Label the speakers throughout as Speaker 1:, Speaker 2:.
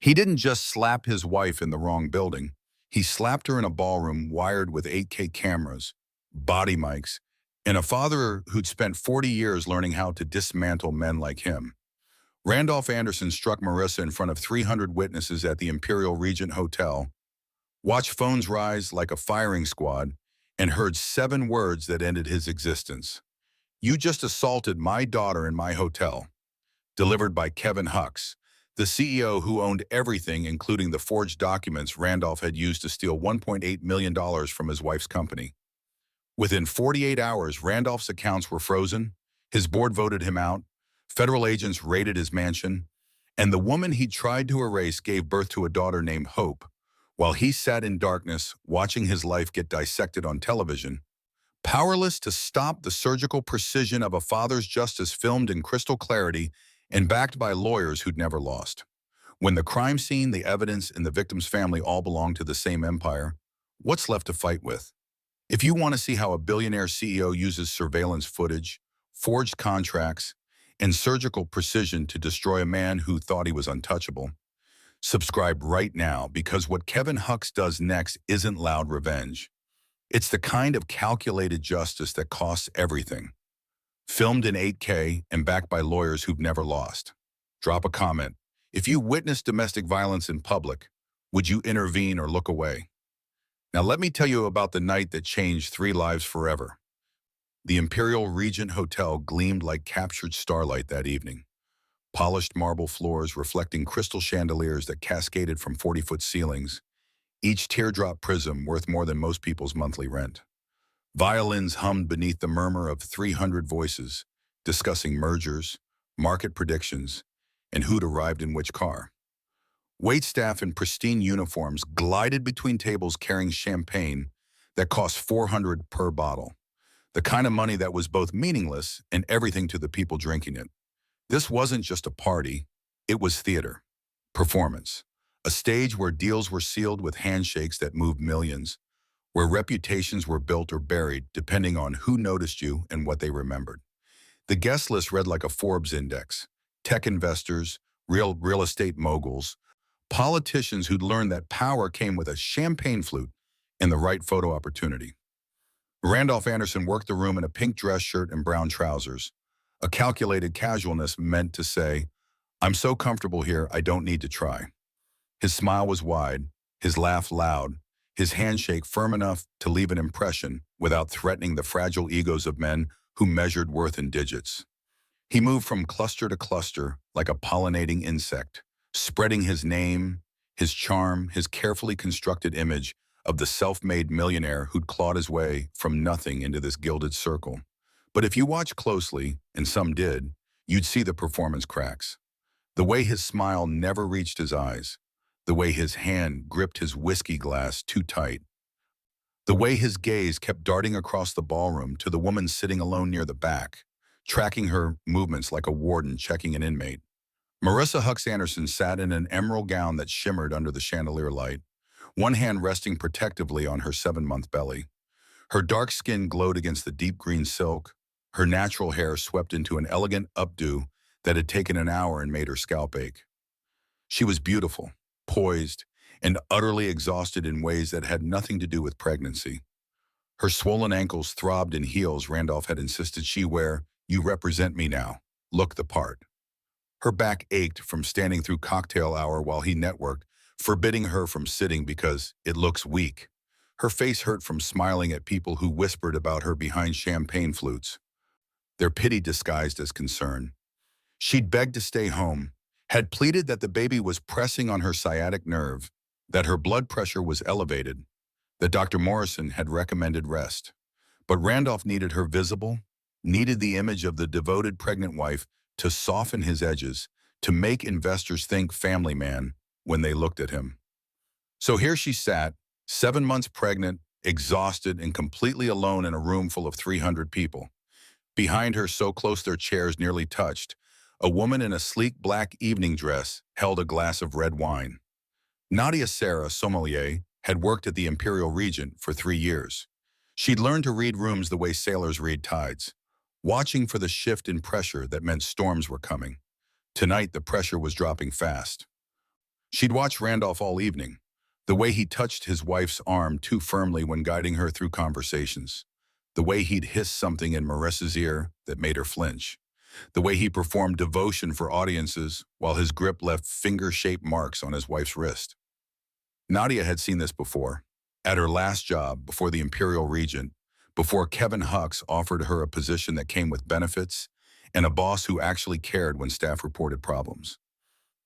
Speaker 1: He didn't just slap his wife in the wrong building. He slapped her in a ballroom wired with 8K cameras, body mics, and a father who'd spent 40 years learning how to dismantle men like him. Randolph Anderson struck Marissa in front of 300 witnesses at the Imperial Regent Hotel, watched phones rise like a firing squad, and heard 7 words that ended his existence. "You just assaulted my daughter in my hotel." Delivered by Kevin Hux, the CEO who owned everything, including the forged documents Randolph had used to steal $1.8 million from his wife's company. Within 48 hours, Randolph's accounts were frozen, his board voted him out, federal agents raided his mansion, and the woman he tried to erase gave birth to a daughter named Hope, while he sat in darkness watching his life get dissected on television, powerless to stop the surgical precision of a father's justice filmed in crystal clarity and backed by lawyers who'd never lost. When the crime scene, the evidence, and the victim's family all belong to the same empire, what's left to fight with? If you want to see how a billionaire CEO uses surveillance footage, forged contracts, and surgical precision to destroy a man who thought he was untouchable, subscribe right now, because what Kevin Hux does next isn't loud revenge. It's the kind of calculated justice that costs everything. Filmed in 8K and backed by lawyers who've never lost. Drop a comment. If you witness domestic violence in public, would you intervene or look away? Now let me tell you about the night that changed 3 lives forever. The Imperial Regent Hotel gleamed like captured starlight that evening. Polished marble floors reflecting crystal chandeliers that cascaded from 40-foot ceilings, each teardrop prism worth more than most people's monthly rent. Violins hummed beneath the murmur of 300 voices, discussing mergers, market predictions, and who'd arrived in which car. Waitstaff in pristine uniforms glided between tables carrying champagne that cost $400 per bottle, the kind of money that was both meaningless and everything to the people drinking it. This wasn't just a party, it was theater, performance, a stage where deals were sealed with handshakes that moved millions, where reputations were built or buried depending on who noticed you and what they remembered. The guest list read like a Forbes index: tech investors, real estate moguls, politicians who'd learned that power came with a champagne flute and the right photo opportunity. Randolph Anderson worked the room in a pink dress shirt and brown trousers, a calculated casualness meant to say, "I'm so comfortable here, I don't need to try." His smile was wide, his laugh loud, his handshake firm enough to leave an impression without threatening the fragile egos of men who measured worth in digits. He moved from cluster to cluster like a pollinating insect, spreading his name, his charm, his carefully constructed image of the self-made millionaire who'd clawed his way from nothing into this gilded circle. But if you watch closely, and some did, you'd see the performance cracks. The way his smile never reached his eyes, the way his hand gripped his whiskey glass too tight, the way his gaze kept darting across the ballroom to the woman sitting alone near the back, tracking her movements like a warden checking an inmate. Marissa Hux Anderson sat in an emerald gown that shimmered under the chandelier light, one hand resting protectively on her 7-month belly. Her dark skin glowed against the deep green silk, her natural hair swept into an elegant updo that had taken an hour and made her scalp ache. She was beautiful, poised, and utterly exhausted in ways that had nothing to do with pregnancy. Her swollen ankles throbbed in heels Randolph had insisted she wear. "You represent me now. Look the part." Her back ached from standing through cocktail hour while he networked, forbidding her from sitting because it looks weak. Her face hurt from smiling at people who whispered about her behind champagne flutes, their pity disguised as concern. She'd begged to stay home, had pleaded that the baby was pressing on her sciatic nerve, that her blood pressure was elevated, that Dr. Morrison had recommended rest. But Randolph needed her visible, needed the image of the devoted pregnant wife to soften his edges, to make investors think family man when they looked at him. So here she sat, 7 months pregnant, exhausted, and completely alone in a room full of 300 people. Behind her, so close their chairs nearly touched, a woman in a sleek black evening dress held a glass of red wine. Nadia Sarah, sommelier, had worked at the Imperial Regent for 3 years. She'd learned to read rooms the way sailors read tides, watching for the shift in pressure that meant storms were coming. Tonight, the pressure was dropping fast. She'd watched Randolph all evening, the way he touched his wife's arm too firmly when guiding her through conversations, the way he'd hissed something in Marissa's ear that made her flinch, the way he performed devotion for audiences while his grip left finger-shaped marks on his wife's wrist. Nadia had seen this before, at her last job before the Imperial Regent, before Kevin Hux offered her a position that came with benefits and a boss who actually cared when staff reported problems.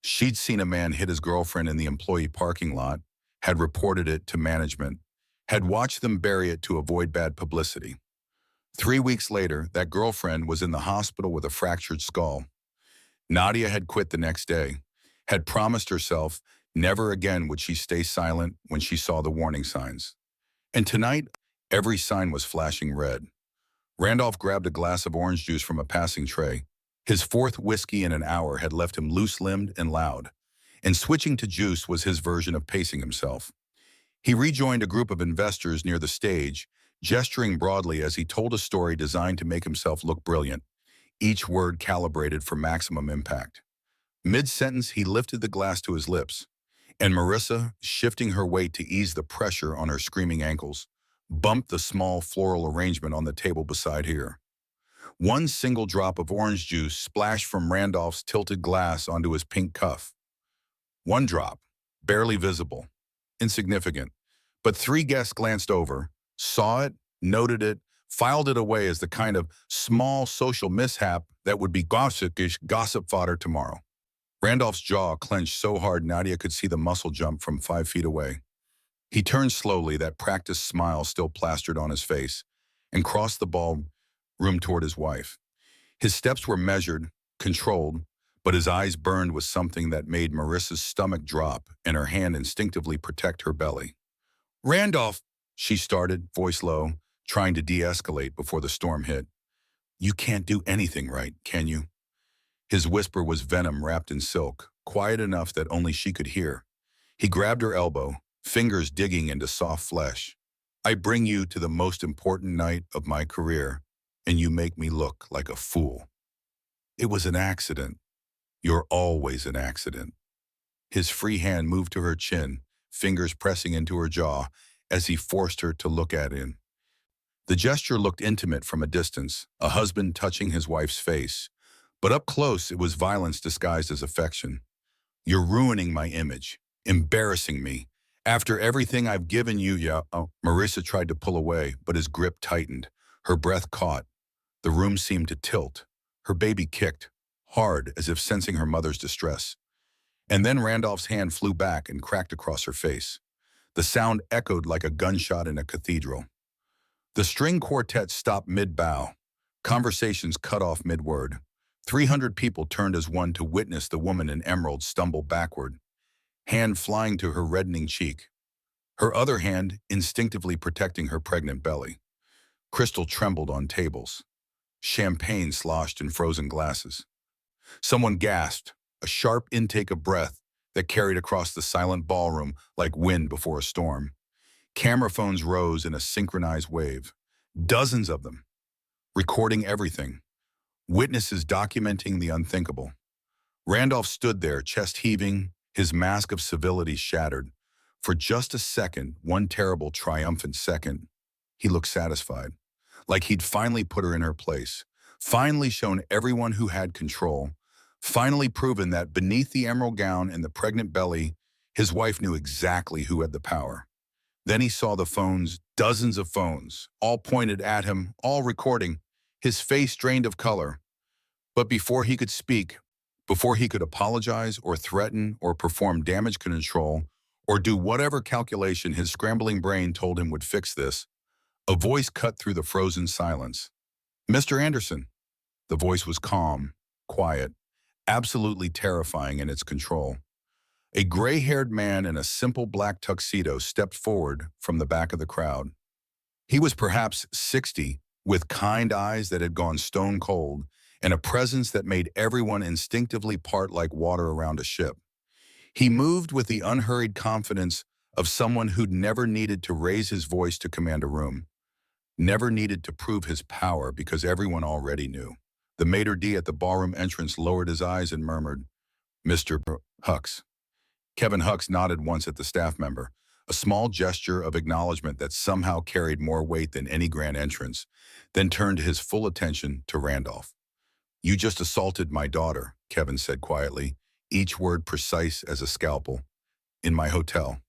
Speaker 1: She'd seen a man hit his girlfriend in the employee parking lot, had reported it to management, had watched them bury it to avoid bad publicity. 3 weeks later, that girlfriend was in the hospital with a fractured skull. Nadia had quit the next day, had promised herself never again would she stay silent when she saw the warning signs. And tonight, every sign was flashing red. Randolph grabbed a glass of orange juice from a passing tray. His fourth whiskey in an hour had left him loose-limbed and loud, and switching to juice was his version of pacing himself. He rejoined a group of investors near the stage, gesturing broadly as he told a story designed to make himself look brilliant, each word calibrated for maximum impact. Mid-sentence, he lifted the glass to his lips, and Marissa, shifting her weight to ease the pressure on her screaming ankles, bumped the small floral arrangement on the table beside her. One single drop of orange juice splashed from Randolph's tilted glass onto his pink cuff. One drop, barely visible, insignificant, but 3 guests glanced over, saw it, noted it, filed it away as the kind of small social mishap that would be gossip fodder tomorrow. Randolph's jaw clenched so hard Nadia could see the muscle jump from 5 feet away. He turned slowly, that practiced smile still plastered on his face, and crossed the ballroom toward his wife. His steps were measured, controlled, but his eyes burned with something that made Marissa's stomach drop and her hand instinctively protect her belly. "Randolph," she started, voice low, trying to de-escalate before the storm hit. "You can't do anything right, can you?" His whisper was venom wrapped in silk, quiet enough that only she could hear. He grabbed her elbow, fingers digging into soft flesh. "I bring you to the most important night of my career, and you make me look like a fool. It was an accident. You're always an accident." His free hand moved to her chin, fingers pressing into her jaw as he forced her to look at him. The gesture looked intimate from a distance, a husband touching his wife's face. But up close, it was violence disguised as affection. "You're ruining my image, embarrassing me. After everything I've given you, yeah." Oh. Marissa tried to pull away, but his grip tightened. Her breath caught. The room seemed to tilt. Her baby kicked, hard, as if sensing her mother's distress. And then Randolph's hand flew back and cracked across her face. The sound echoed like a gunshot in a cathedral. The string quartet stopped mid-bow. Conversations cut off mid-word. 300 people turned as one to witness the woman in emerald stumble backward, hand flying to her reddening cheek, her other hand instinctively protecting her pregnant belly. Crystal trembled on tables. Champagne sloshed in frozen glasses. Someone gasped, a sharp intake of breath that carried across the silent ballroom like wind before a storm. Camera phones rose in a synchronized wave. Dozens of them, recording everything. Witnesses documenting the unthinkable. Randolph stood there, chest heaving, his mask of civility shattered. For just a second, one terrible, triumphant second, he looked satisfied, like he'd finally put her in her place, finally shown everyone who had control, finally proven that beneath the emerald gown and the pregnant belly, his wife knew exactly who had the power. Then he saw the phones, dozens of phones, all pointed at him, all recording, his face drained of color. But before he could speak, before he could apologize or threaten or perform damage control or do whatever calculation his scrambling brain told him would fix this, a voice cut through the frozen silence. "Mr. Anderson." The voice was calm, quiet, absolutely terrifying in its control. A gray-haired man in a simple black tuxedo stepped forward from the back of the crowd. He was perhaps 60, with kind eyes that had gone stone cold, and a presence that made everyone instinctively part like water around a ship. He moved with the unhurried confidence of someone who'd never needed to raise his voice to command a room, never needed to prove his power because everyone already knew. The maitre d' at the ballroom entrance lowered his eyes and murmured, "Mr. Hux." Kevin Hux nodded once at the staff member, a small gesture of acknowledgement that somehow carried more weight than any grand entrance, then turned his full attention to Randolph. "You just assaulted my daughter," Kevin said quietly, each word precise as a scalpel, "in my hotel."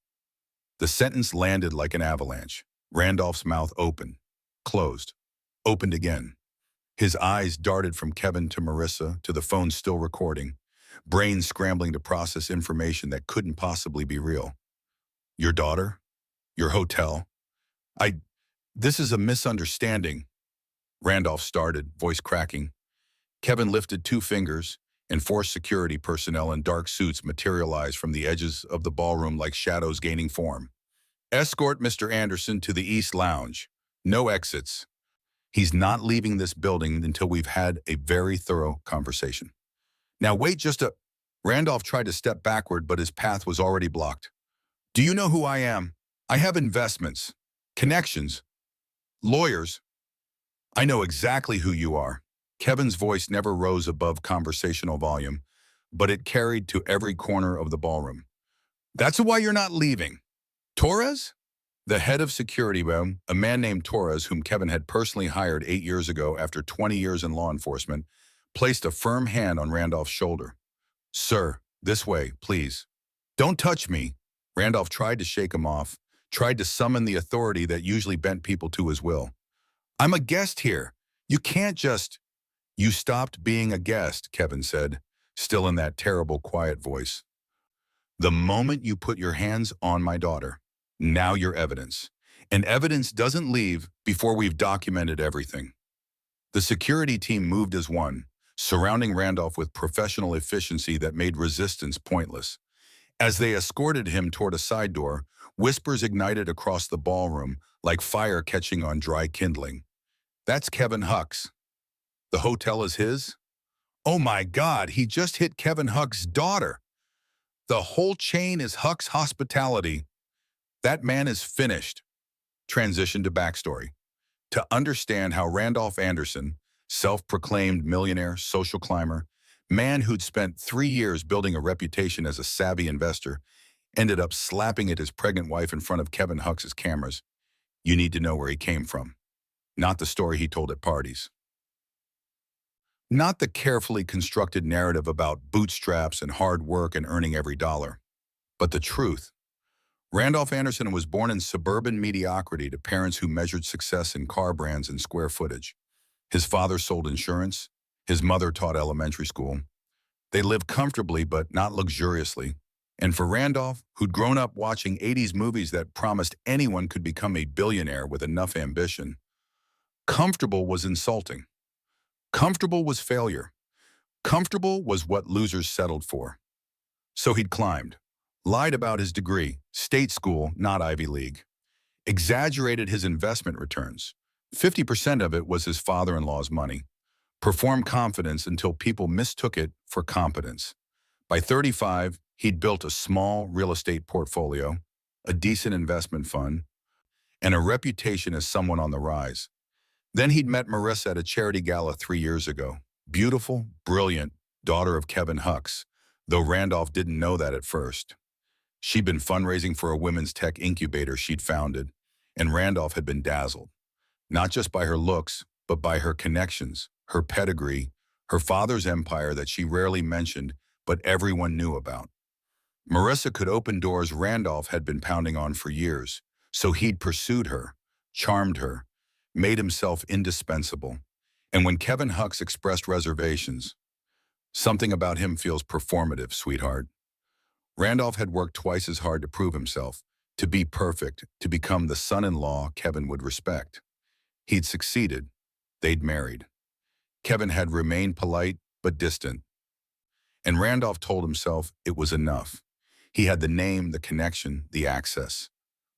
Speaker 1: The sentence landed like an avalanche. Randolph's mouth opened, closed, opened again. His eyes darted from Kevin to Marissa to the phone still recording, brain scrambling to process information that couldn't possibly be real. "Your daughter? Your hotel? I... This is a misunderstanding," Randolph started, voice cracking. Kevin lifted two fingers, and four security personnel in dark suits materialized from the edges of the ballroom like shadows gaining form. "Escort Mr. Anderson to the East Lounge. No exits. He's not leaving this building until we've had a very thorough conversation." "Now wait just a..." Randolph tried to step backward, but his path was already blocked. "Do you know who I am? I have investments, connections, lawyers. I know exactly who you are." Kevin's voice never rose above conversational volume, but it carried to every corner of the ballroom. "That's why you're not leaving. Torres?" The head of security, a man named Torres, whom Kevin had personally hired 8 years ago after 20 years in law enforcement, placed a firm hand on Randolph's shoulder. "Sir, this way, please." "Don't touch me." Randolph tried to shake him off, tried to summon the authority that usually bent people to his will. "I'm a guest here. You can't just..." "You stopped being a guest," Kevin said, still in that terrible, quiet voice. "The moment you put your hands on my daughter. Now you're evidence. And evidence doesn't leave before we've documented everything." The security team moved as one, surrounding Randolph with professional efficiency that made resistance pointless. As they escorted him toward a side door, whispers ignited across the ballroom like fire catching on dry kindling. "That's Kevin Hux. The hotel is his? Oh my God, he just hit Kevin Hux's daughter. The whole chain is Hux Hospitality. That man is finished." Transition to backstory. To understand how Randolph Anderson, self-proclaimed millionaire, social climber, man who'd spent 3 years building a reputation as a savvy investor, ended up slapping at his pregnant wife in front of Kevin Hux's cameras, you need to know where he came from, not the story he told at parties. Not the carefully constructed narrative about bootstraps and hard work and earning every dollar, but the truth. Randolph Anderson was born in suburban mediocrity to parents who measured success in car brands and square footage. His father sold insurance. His mother taught elementary school. They lived comfortably but not luxuriously. And for Randolph, who'd grown up watching 80s movies that promised anyone could become a billionaire with enough ambition, comfortable was insulting. Comfortable was failure. Comfortable was what losers settled for. So he'd climbed, lied about his degree, state school, not Ivy League, exaggerated his investment returns. 50% of it was his father-in-law's money. Performed confidence until people mistook it for competence. By 35, he'd built a small real estate portfolio, a decent investment fund, and a reputation as someone on the rise. Then he'd met Marissa at a charity gala 3 years ago. Beautiful, brilliant, daughter of Kevin Hux, though Randolph didn't know that at first. She'd been fundraising for a women's tech incubator she'd founded, and Randolph had been dazzled, not just by her looks, but by her connections, her pedigree, her father's empire that she rarely mentioned, but everyone knew about. Marissa could open doors Randolph had been pounding on for years, so he'd pursued her, charmed her, made himself indispensable. And when Kevin Hux expressed reservations, "Something about him feels performative, sweetheart." Randolph had worked twice as hard to prove himself, to be perfect, to become the son-in-law Kevin would respect. He'd succeeded. They'd married. Kevin had remained polite but distant. And Randolph told himself it was enough. He had the name, the connection, the access.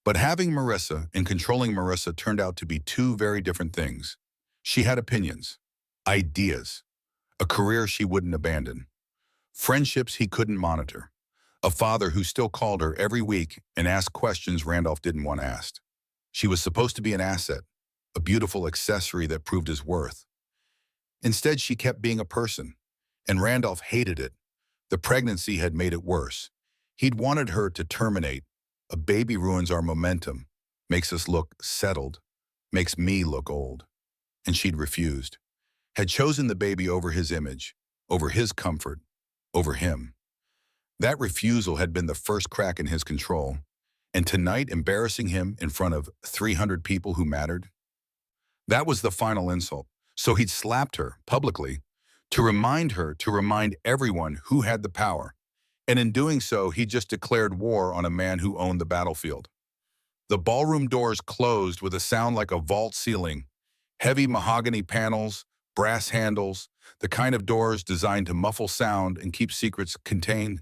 Speaker 1: But having Marissa and controlling Marissa turned out to be two very different things. She had opinions, ideas, a career she wouldn't abandon, friendships he couldn't monitor, a father who still called her every week and asked questions Randolph didn't want asked. She was supposed to be an asset, a beautiful accessory that proved his worth. Instead, she kept being a person, and Randolph hated it. The pregnancy had made it worse. He'd wanted her to terminate. A baby ruins our momentum, makes us look settled, makes me look old. And she'd refused. Had chosen the baby over his image, over his comfort, over him. That refusal had been the first crack in his control. And tonight, embarrassing him in front of 300 people who mattered, that was the final insult. So he'd slapped her publicly to remind her, to remind everyone who had the power. And in doing so, he just declared war on a man who owned the battlefield. The ballroom doors closed with a sound like a vault ceiling. Heavy mahogany panels, brass handles, the kind of doors designed to muffle sound and keep secrets contained.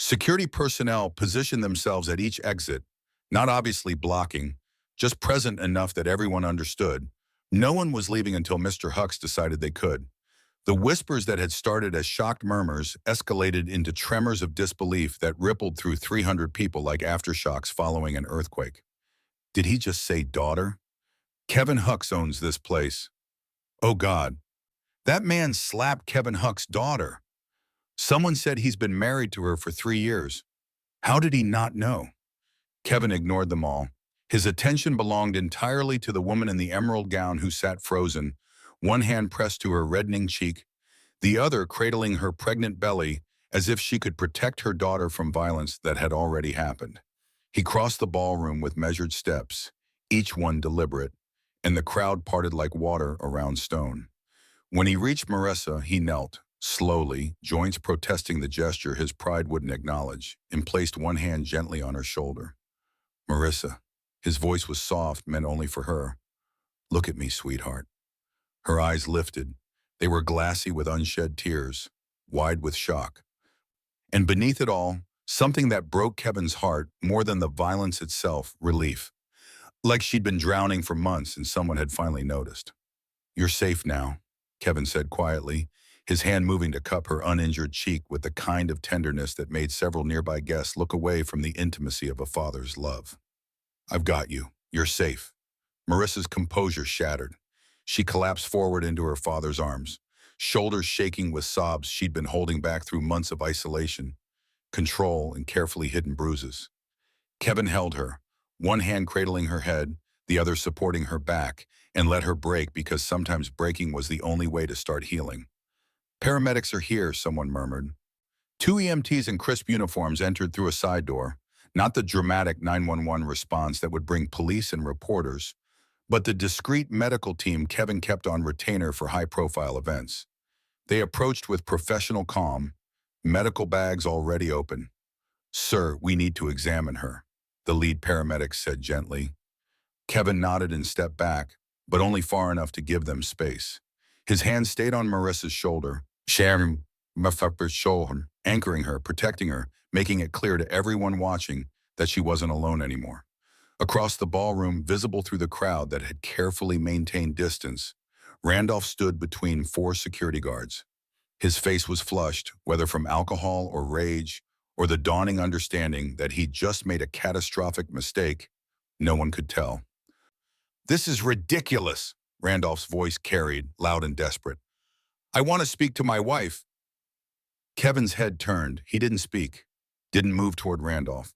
Speaker 1: Security personnel positioned themselves at each exit, not obviously blocking, just present enough that everyone understood. No one was leaving until Mr. Hux decided they could. The whispers that had started as shocked murmurs escalated into tremors of disbelief that rippled through 300 people like aftershocks following an earthquake. Did he just say daughter? Kevin Hux owns this place. Oh God, that man slapped Kevin Hux's daughter. Someone said he's been married to her for 3 years. How did he not know? Kevin ignored them all. His attention belonged entirely to the woman in the emerald gown who sat frozen, one hand pressed to her reddening cheek, the other cradling her pregnant belly as if she could protect her daughter from violence that had already happened. He crossed the ballroom with measured steps, each one deliberate, and the crowd parted like water around stone. When he reached Marissa, he knelt, slowly, joints protesting the gesture his pride wouldn't acknowledge, and placed one hand gently on her shoulder. Marissa, his voice was soft, meant only for her. Look at me, sweetheart. Her eyes lifted. They were glassy with unshed tears, wide with shock. And beneath it all, something that broke Kevin's heart more than the violence itself, relief. Like she'd been drowning for months and someone had finally noticed. You're safe now, Kevin said quietly, his hand moving to cup her uninjured cheek with the kind of tenderness that made several nearby guests look away from the intimacy of a father's love. I've got you. You're safe. Marissa's composure shattered. She collapsed forward into her father's arms, shoulders shaking with sobs she'd been holding back through months of isolation, control, and carefully hidden bruises. Kevin held her, one hand cradling her head, the other supporting her back, and let her break because sometimes breaking was the only way to start healing. Paramedics are here, someone murmured. 2 EMTs in crisp uniforms entered through a side door, not the dramatic 911 response that would bring police and reporters, but the discreet medical team Kevin kept on retainer for high-profile events. They approached with professional calm, medical bags already open. Sir, we need to examine her, the lead paramedic said gently. Kevin nodded and stepped back, but only far enough to give them space. His hand stayed on Marissa's shoulder, sharing Muffaper's shoulder, anchoring her, protecting her, making it clear to everyone watching that she wasn't alone anymore. Across the ballroom, visible through the crowd that had carefully maintained distance, Randolph stood between 4 security guards. His face was flushed, whether from alcohol or rage, or the dawning understanding that he'd just made a catastrophic mistake. No one could tell. This is ridiculous, Randolph's voice carried, loud and desperate. I want to speak to my wife. Kevin's head turned. He didn't speak, didn't move toward Randolph,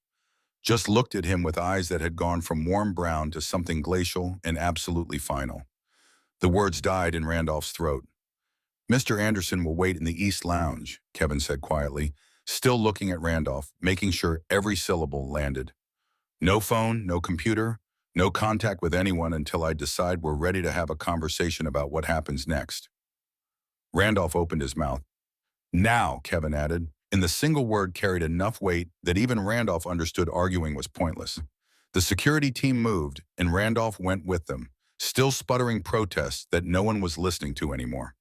Speaker 1: just looked at him with eyes that had gone from warm brown to something glacial and absolutely final. The words died in Randolph's throat. Mr. Anderson will wait in the East Lounge, Kevin said quietly, still looking at Randolph, making sure every syllable landed. No phone, no computer, no contact with anyone until I decide we're ready to have a conversation about what happens next. Randolph opened his mouth. Now, Kevin added, and the single word carried enough weight that even Randolph understood arguing was pointless. The security team moved, and Randolph went with them, still sputtering protests that no one was listening to anymore.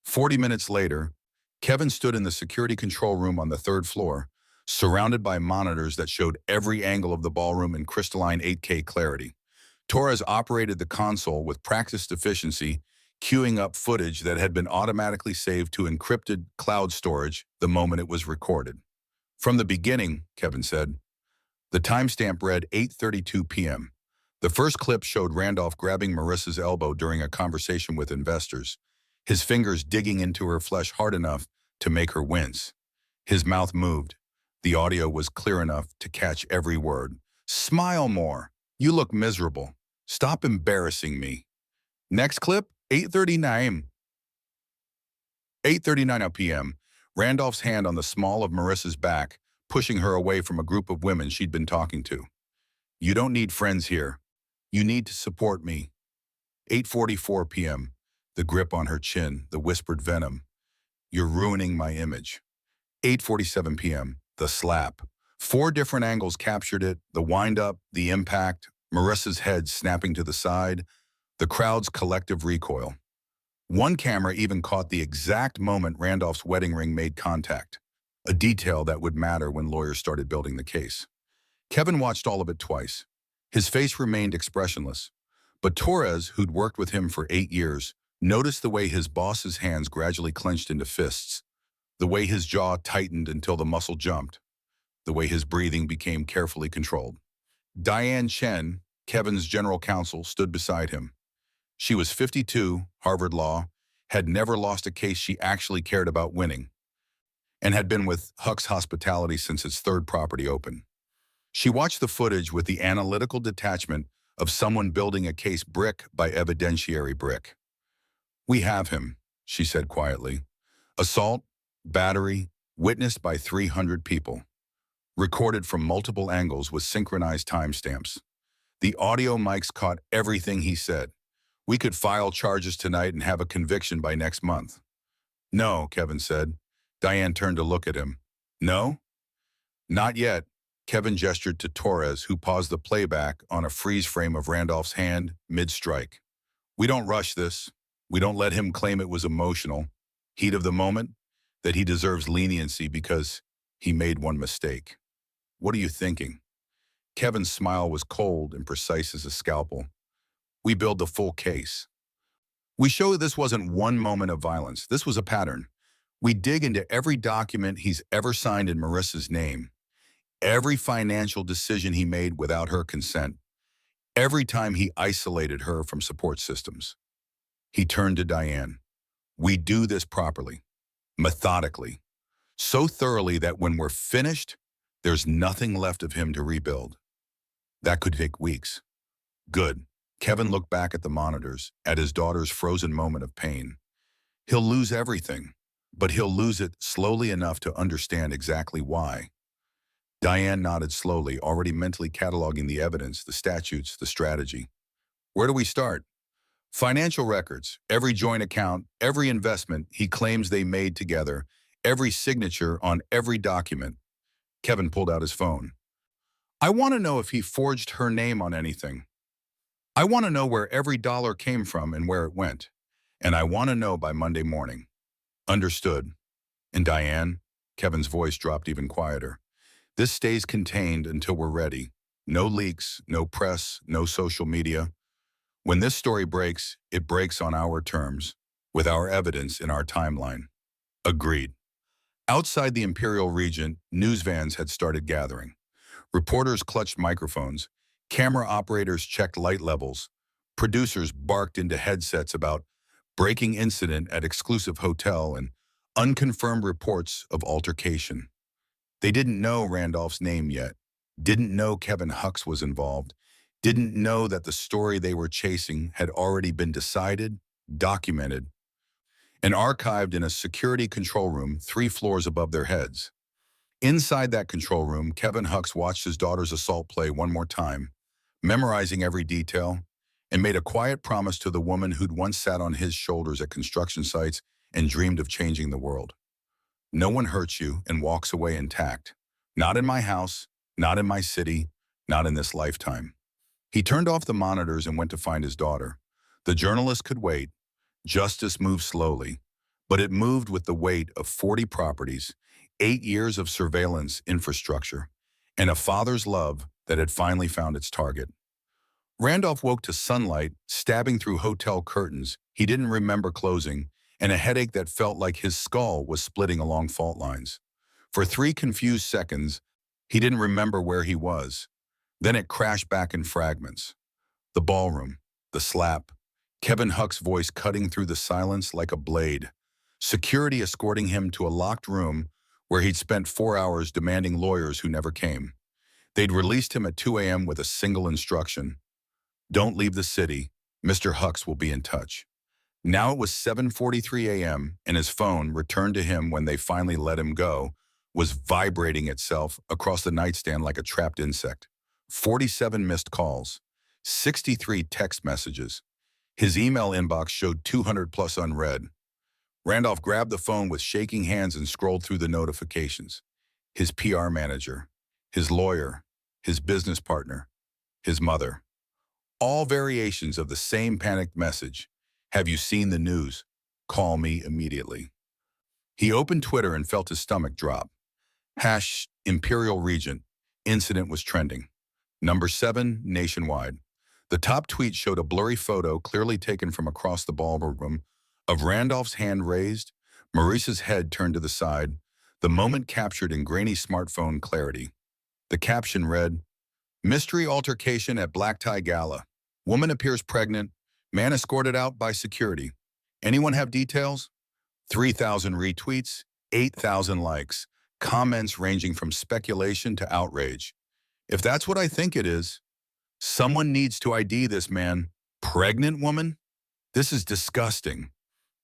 Speaker 1: 40 minutes later, Kevin stood in the security control room on the 3rd floor, surrounded by monitors that showed every angle of the ballroom in crystalline 8K clarity. Torres operated the console with practiced efficiency, queuing up footage that had been automatically saved to encrypted cloud storage the moment it was recorded. From the beginning, Kevin said. The timestamp read 8:32 p.m. The first clip showed Randolph grabbing Marissa's elbow during a conversation with investors, his fingers digging into her flesh hard enough to make her wince. His mouth moved, The audio was clear enough to catch every word. Smile more. You look miserable. Stop embarrassing me. Next clip, 8:39 p.m. Randolph's hand on the small of Marissa's back, pushing her away from a group of women she'd been talking to. You don't need friends here. You need to support me. 8:44 p.m. The grip on her chin, the whispered venom. You're ruining my image. 8:47 p.m. The slap. 4 different angles captured it, the wind-up, the impact, Marissa's head snapping to the side, the crowd's collective recoil. One camera even caught the exact moment Randolph's wedding ring made contact, a detail that would matter when lawyers started building the case. Kevin watched all of it twice. His face remained expressionless, but Torres, who'd worked with him for 8 years, noticed the way his boss's hands gradually clenched into fists, the way his jaw tightened until the muscle jumped, the way his breathing became carefully controlled. Diane Chen, Kevin's general counsel, stood beside him. She was 52, Harvard Law, had never lost a case she actually cared about winning, and had been with Huck's Hospitality since its 3rd property opened. She watched the footage with the analytical detachment of someone building a case brick by evidentiary brick. We have him, she said quietly. Assault, battery, witnessed by 300 people. Recorded from multiple angles with synchronized timestamps. The audio mics caught everything he said. We could file charges tonight and have a conviction by next month. No, Kevin said. Diane turned to look at him. No? Not yet. Kevin gestured to Torres, who paused the playback on a freeze frame of Randolph's hand mid-strike. We don't rush this. We don't let him claim it was emotional, heat of the moment, that he deserves leniency because he made one mistake. What are you thinking? Kevin's smile was cold and precise as a scalpel. We build the full case. We show this wasn't one moment of violence. This was a pattern. We dig into every document he's ever signed in Marissa's name, every financial decision he made without her consent, every time he isolated her from support systems. He turned to Diane. We do this properly, methodically, so thoroughly that when we're finished, there's nothing left of him to rebuild. That could take weeks. Good. Kevin looked back at the monitors, at his daughter's frozen moment of pain. He'll lose everything, but he'll lose it slowly enough to understand exactly why. Diane nodded slowly, already mentally cataloging the evidence, the statutes, the strategy. Where do we start? Financial records, every joint account, every investment he claims they made together, every signature on every document. Kevin pulled out his phone. I want to know if he forged her name on anything. I want to know where every dollar came from and where it went. And I want to know by Monday morning. Understood. And Diane, Kevin's voice dropped even quieter. This stays contained until we're ready. No leaks, no press, no social media. When this story breaks, it breaks on our terms, with our evidence in our timeline. Agreed. Outside the Imperial region, news vans had started gathering. Reporters clutched microphones. Camera operators checked light levels. Producers barked into headsets about breaking incident at exclusive hotel and unconfirmed reports of altercation. They didn't know Randolph's name yet, didn't know Kevin Hucks was involved, didn't know that the story they were chasing had already been decided, documented, and archived in a security control room 3 floors above their heads. Inside that control room, Kevin Hucks watched his daughter's assault play one more time, memorizing every detail, and made a quiet promise to the woman who'd once sat on his shoulders at construction sites and dreamed of changing the world. No one hurts you and walks away intact. Not in my house, not in my city, not in this lifetime. He turned off the monitors and went to find his daughter. The journalist could wait. Justice moved slowly, but it moved with the weight of 40 properties, 8 years of surveillance infrastructure, and a father's love that had finally found its target. Randolph woke to sunlight stabbing through hotel curtains he didn't remember closing, and a headache that felt like his skull was splitting along fault lines. For 3 confused seconds, he didn't remember where he was. Then it crashed back in fragments. The ballroom, the slap, Kevin Huck's voice cutting through the silence like a blade, security escorting him to a locked room where he'd spent 4 hours demanding lawyers who never came. They'd released him at 2 a.m. with a single instruction: don't leave the city. Mr. Hux will be in touch. Now it was 7:43 a.m., and his phone, returned to him when they finally let him go, was vibrating itself across the nightstand like a trapped insect. 47 missed calls, 63 text messages. His email inbox showed 200 plus unread. Randolph grabbed the phone with shaking hands and scrolled through the notifications. His PR manager, his lawyer, his business partner, his mother. All variations of the same panicked message. Have you seen the news? Call me immediately. He opened Twitter and felt his stomach drop. Imperial Regent. Incident was trending. Number 7, nationwide. The top tweet showed a blurry photo clearly taken from across the ballroom of Randolph's hand raised, Maurice's head turned to the side, the moment captured in grainy smartphone clarity. The caption read, "Mystery altercation at black tie gala. Woman appears pregnant. Man escorted out by security. Anyone have details?" 3,000 retweets, 8,000 likes, comments ranging from speculation to outrage. If that's what I think it is, someone needs to ID this man. Pregnant woman? This is disgusting.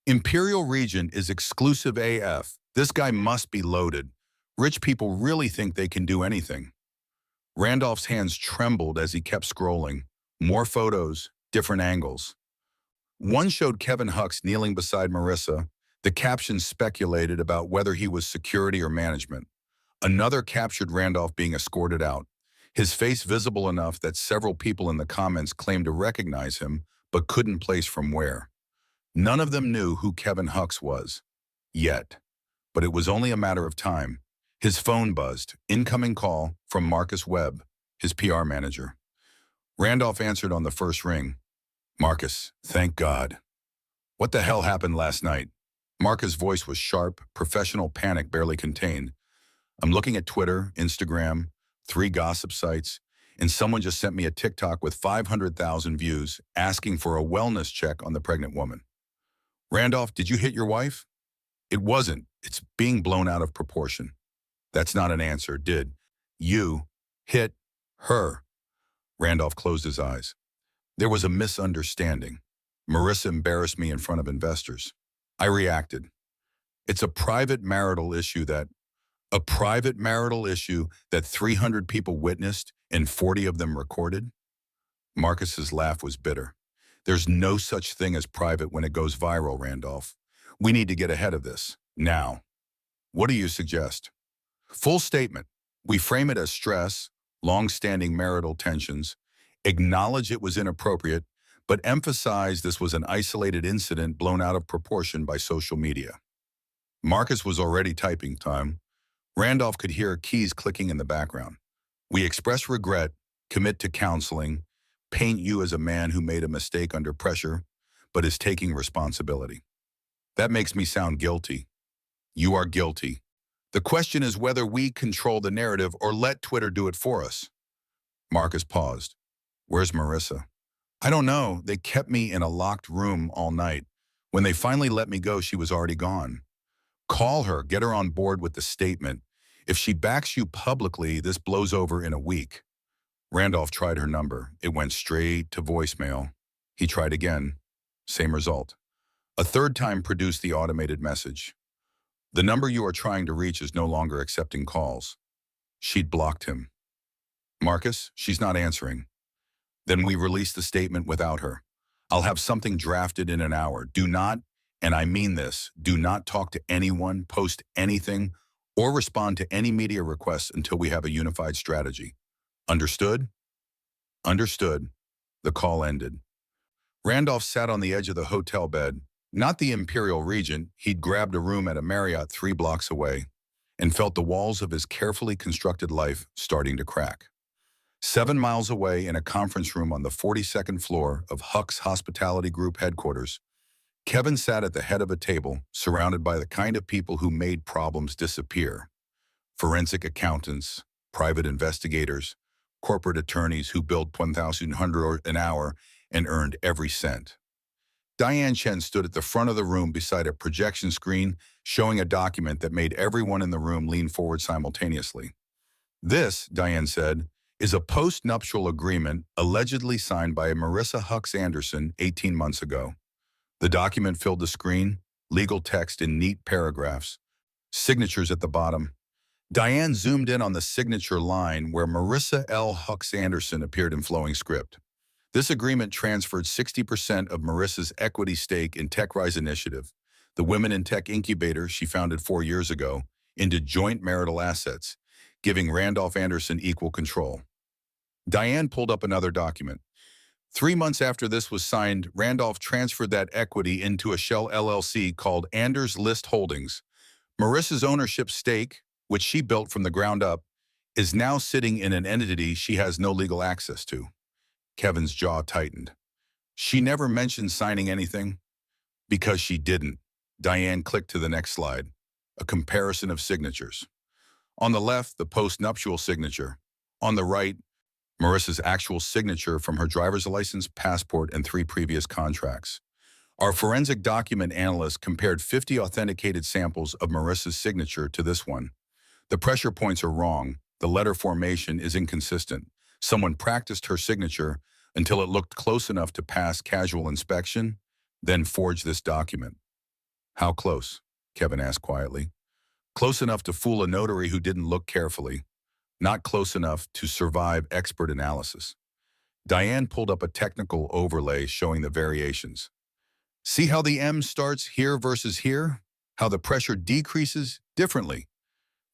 Speaker 1: Imperial Regent is exclusive AF. This guy must be loaded. Rich people really think they can do anything. Randolph's hands trembled as he kept scrolling. More photos, different angles. One showed Kevin Hux kneeling beside Marissa. The caption speculated about whether he was security or management. Another captured Randolph being escorted out, his face visible enough that several people in the comments claimed to recognize him, but couldn't place from where. None of them knew who Kevin Hux was. Yet. But it was only a matter of time. His phone buzzed. Incoming call from Marcus Webb, his PR manager. Randolph answered on the first ring. "Marcus, thank God." "What the hell happened last night?" Marcus' voice was sharp, professional panic barely contained. "I'm looking at Twitter, Instagram, 3 gossip sites, and someone just sent me a TikTok with 500,000 views asking for a wellness check on the pregnant woman." "Randolph, did you hit your wife?" "It wasn't. It's being blown out of proportion." "That's not an answer. Did you hit her?" Randolph closed his eyes. "There was a misunderstanding. Marissa embarrassed me in front of investors. I reacted. It's a private marital issue that 300 people witnessed and 40 of them recorded?" Marcus's laugh was bitter. "There's no such thing as private when it goes viral, Randolph. We need to get ahead of this. Now. What do you suggest?" "Full statement. We frame it as stress, long-standing marital tensions, acknowledge it was inappropriate, but emphasize this was an isolated incident blown out of proportion by social media." Marcus was already typing time. Randolph could hear keys clicking in the background. "We express regret, commit to counseling, paint you as a man who made a mistake under pressure, but is taking responsibility." "That makes me sound guilty." "You are guilty. The question is whether we control the narrative or let Twitter do it for us." Marcus paused. "Where's Marissa?" "I don't know. They kept me in a locked room all night. When they finally let me go, she was already gone." "Call her, get her on board with the statement. If she backs you publicly, this blows over in a week." Randolph tried her number. It went straight to voicemail. He tried again. Same result. A third time produced the automated message. "The number you are trying to reach is no longer accepting calls." She'd blocked him. "Marcus, she's not answering." "Then we release the statement without her. I'll have something drafted in an hour. Do not, and I mean this, do not talk to anyone, post anything, or respond to any media requests until we have a unified strategy. Understood?" "Understood." The call ended. Randolph sat on the edge of the hotel bed, not the Imperial Regent. He'd grabbed a room at a Marriott 3 blocks away, and felt the walls of his carefully constructed life starting to crack. 7 miles away in a conference room on the 42nd floor of Hux Hospitality Group headquarters, Kevin sat at the head of a table, surrounded by the kind of people who made problems disappear. Forensic accountants, private investigators, corporate attorneys who billed $1,100 an hour and earned every cent. Diane Chen stood at the front of the room beside a projection screen showing a document that made everyone in the room lean forward simultaneously. This, Diane said, is a post-nuptial agreement allegedly signed by Marissa Hux Anderson 18 months ago. The document filled the screen, legal text in neat paragraphs, signatures at the bottom. Diane zoomed in on the signature line where Marissa L. Hux Anderson appeared in flowing script. This agreement transferred 60% of Marissa's equity stake in TechRise Initiative, the women in tech incubator she founded 4 years ago, into joint marital assets, giving Randolph Anderson equal control. Diane pulled up another document. 3 months after this was signed, Randolph transferred that equity into a shell LLC called Anders List Holdings. Marissa's ownership stake, which she built from the ground up, is now sitting in an entity she has no legal access to. Kevin's jaw tightened. She never mentioned signing anything? Because she didn't. Diane clicked to the next slide. A comparison of signatures. On the left, the post-nuptial signature. On the right, Marissa's actual signature from her driver's license, passport, and 3 previous contracts. Our forensic document analyst compared 50 authenticated samples of Marissa's signature to this one. The pressure points are wrong. The letter formation is inconsistent. Someone practiced her signature until it looked close enough to pass casual inspection, then forged this document. How close? Kevin asked quietly. Close enough to fool a notary who didn't look carefully. Not close enough to survive expert analysis. Diane pulled up a technical overlay showing the variations. See how the M starts here versus here? How the pressure decreases differently?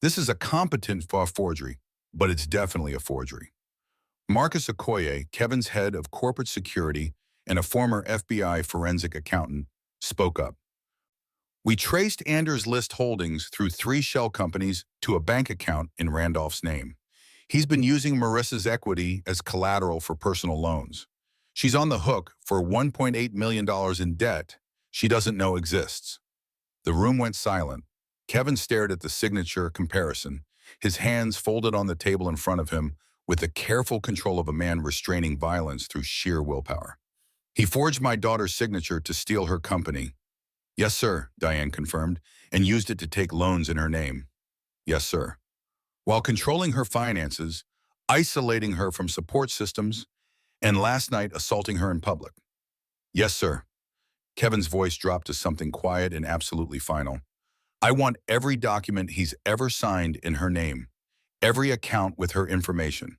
Speaker 1: This is a competent forgery, but it's definitely a forgery. Marcus Okoye, Kevin's head of corporate security and a former FBI forensic accountant, spoke up. We traced Anders List Holdings through 3 shell companies to a bank account in Randolph's name. He's been using Marissa's equity as collateral for personal loans. She's on the hook for $1.8 million in debt she doesn't know exists. The room went silent. Kevin stared at the signature comparison, his hands folded on the table in front of him with the careful control of a man restraining violence through sheer willpower. He forged my daughter's signature to steal her company. Yes, sir, Diane confirmed, and used it to take loans in her name. Yes, sir. While controlling her finances, isolating her from support systems, and last night assaulting her in public. Yes, sir. Kevin's voice dropped to something quiet and absolutely final. I want every document he's ever signed in her name, every account with her information,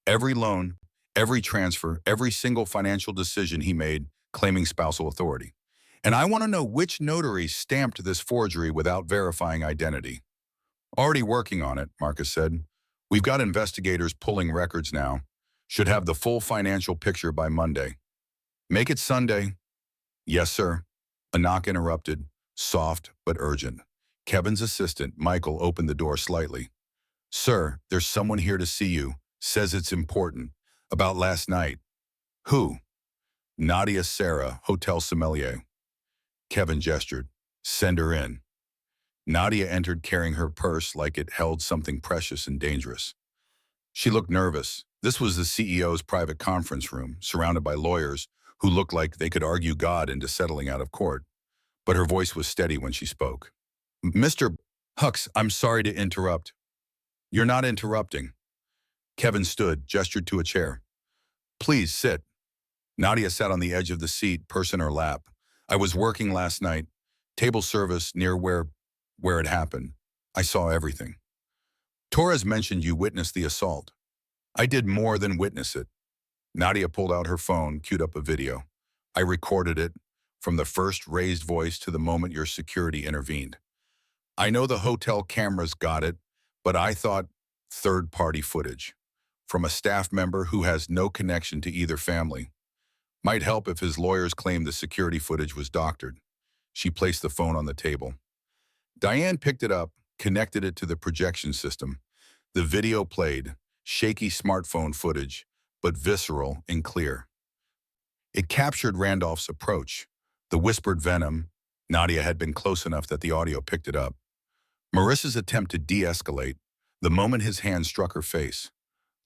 Speaker 1: every loan, every transfer, every single financial decision he made claiming spousal authority. And I want to know which notary stamped this forgery without verifying identity. Already working on it, Marcus said. We've got investigators pulling records now. Should have the full financial picture by Monday. Make it Sunday. Yes, sir. A knock interrupted, soft but urgent. Kevin's assistant, Michael, opened the door slightly. Sir, there's someone here to see you. Says it's important. About last night. Who? Nadia Sarah, hotel sommelier. Kevin gestured. Send her in. Nadia entered carrying her purse like it held something precious and dangerous. She looked nervous. This was the CEO's private conference room, surrounded by lawyers who looked like they could argue God into settling out of court. But her voice was steady when she spoke. Mr. Hux, I'm sorry to interrupt. You're not interrupting. Kevin stood, gestured to a chair. Please sit. Nadia sat on the edge of the seat, purse in her lap. I was working last night. Table service near where it happened. I saw everything. Torres mentioned you witnessed the assault. I did more than witness it. Nadia pulled out her phone, queued up a video. I recorded it, from the first raised voice to the moment your security intervened. I know the hotel cameras got it, but I thought third-party footage from a staff member who has no connection to either family. Might help if his lawyers claimed the security footage was doctored. She placed the phone on the table. Diane picked it up, connected it to the projection system. The video played, shaky smartphone footage, but visceral and clear. It captured Randolph's approach. The whispered venom. Nadia had been close enough that the audio picked it up. Marissa's attempt to de-escalate, the moment his hand struck her face.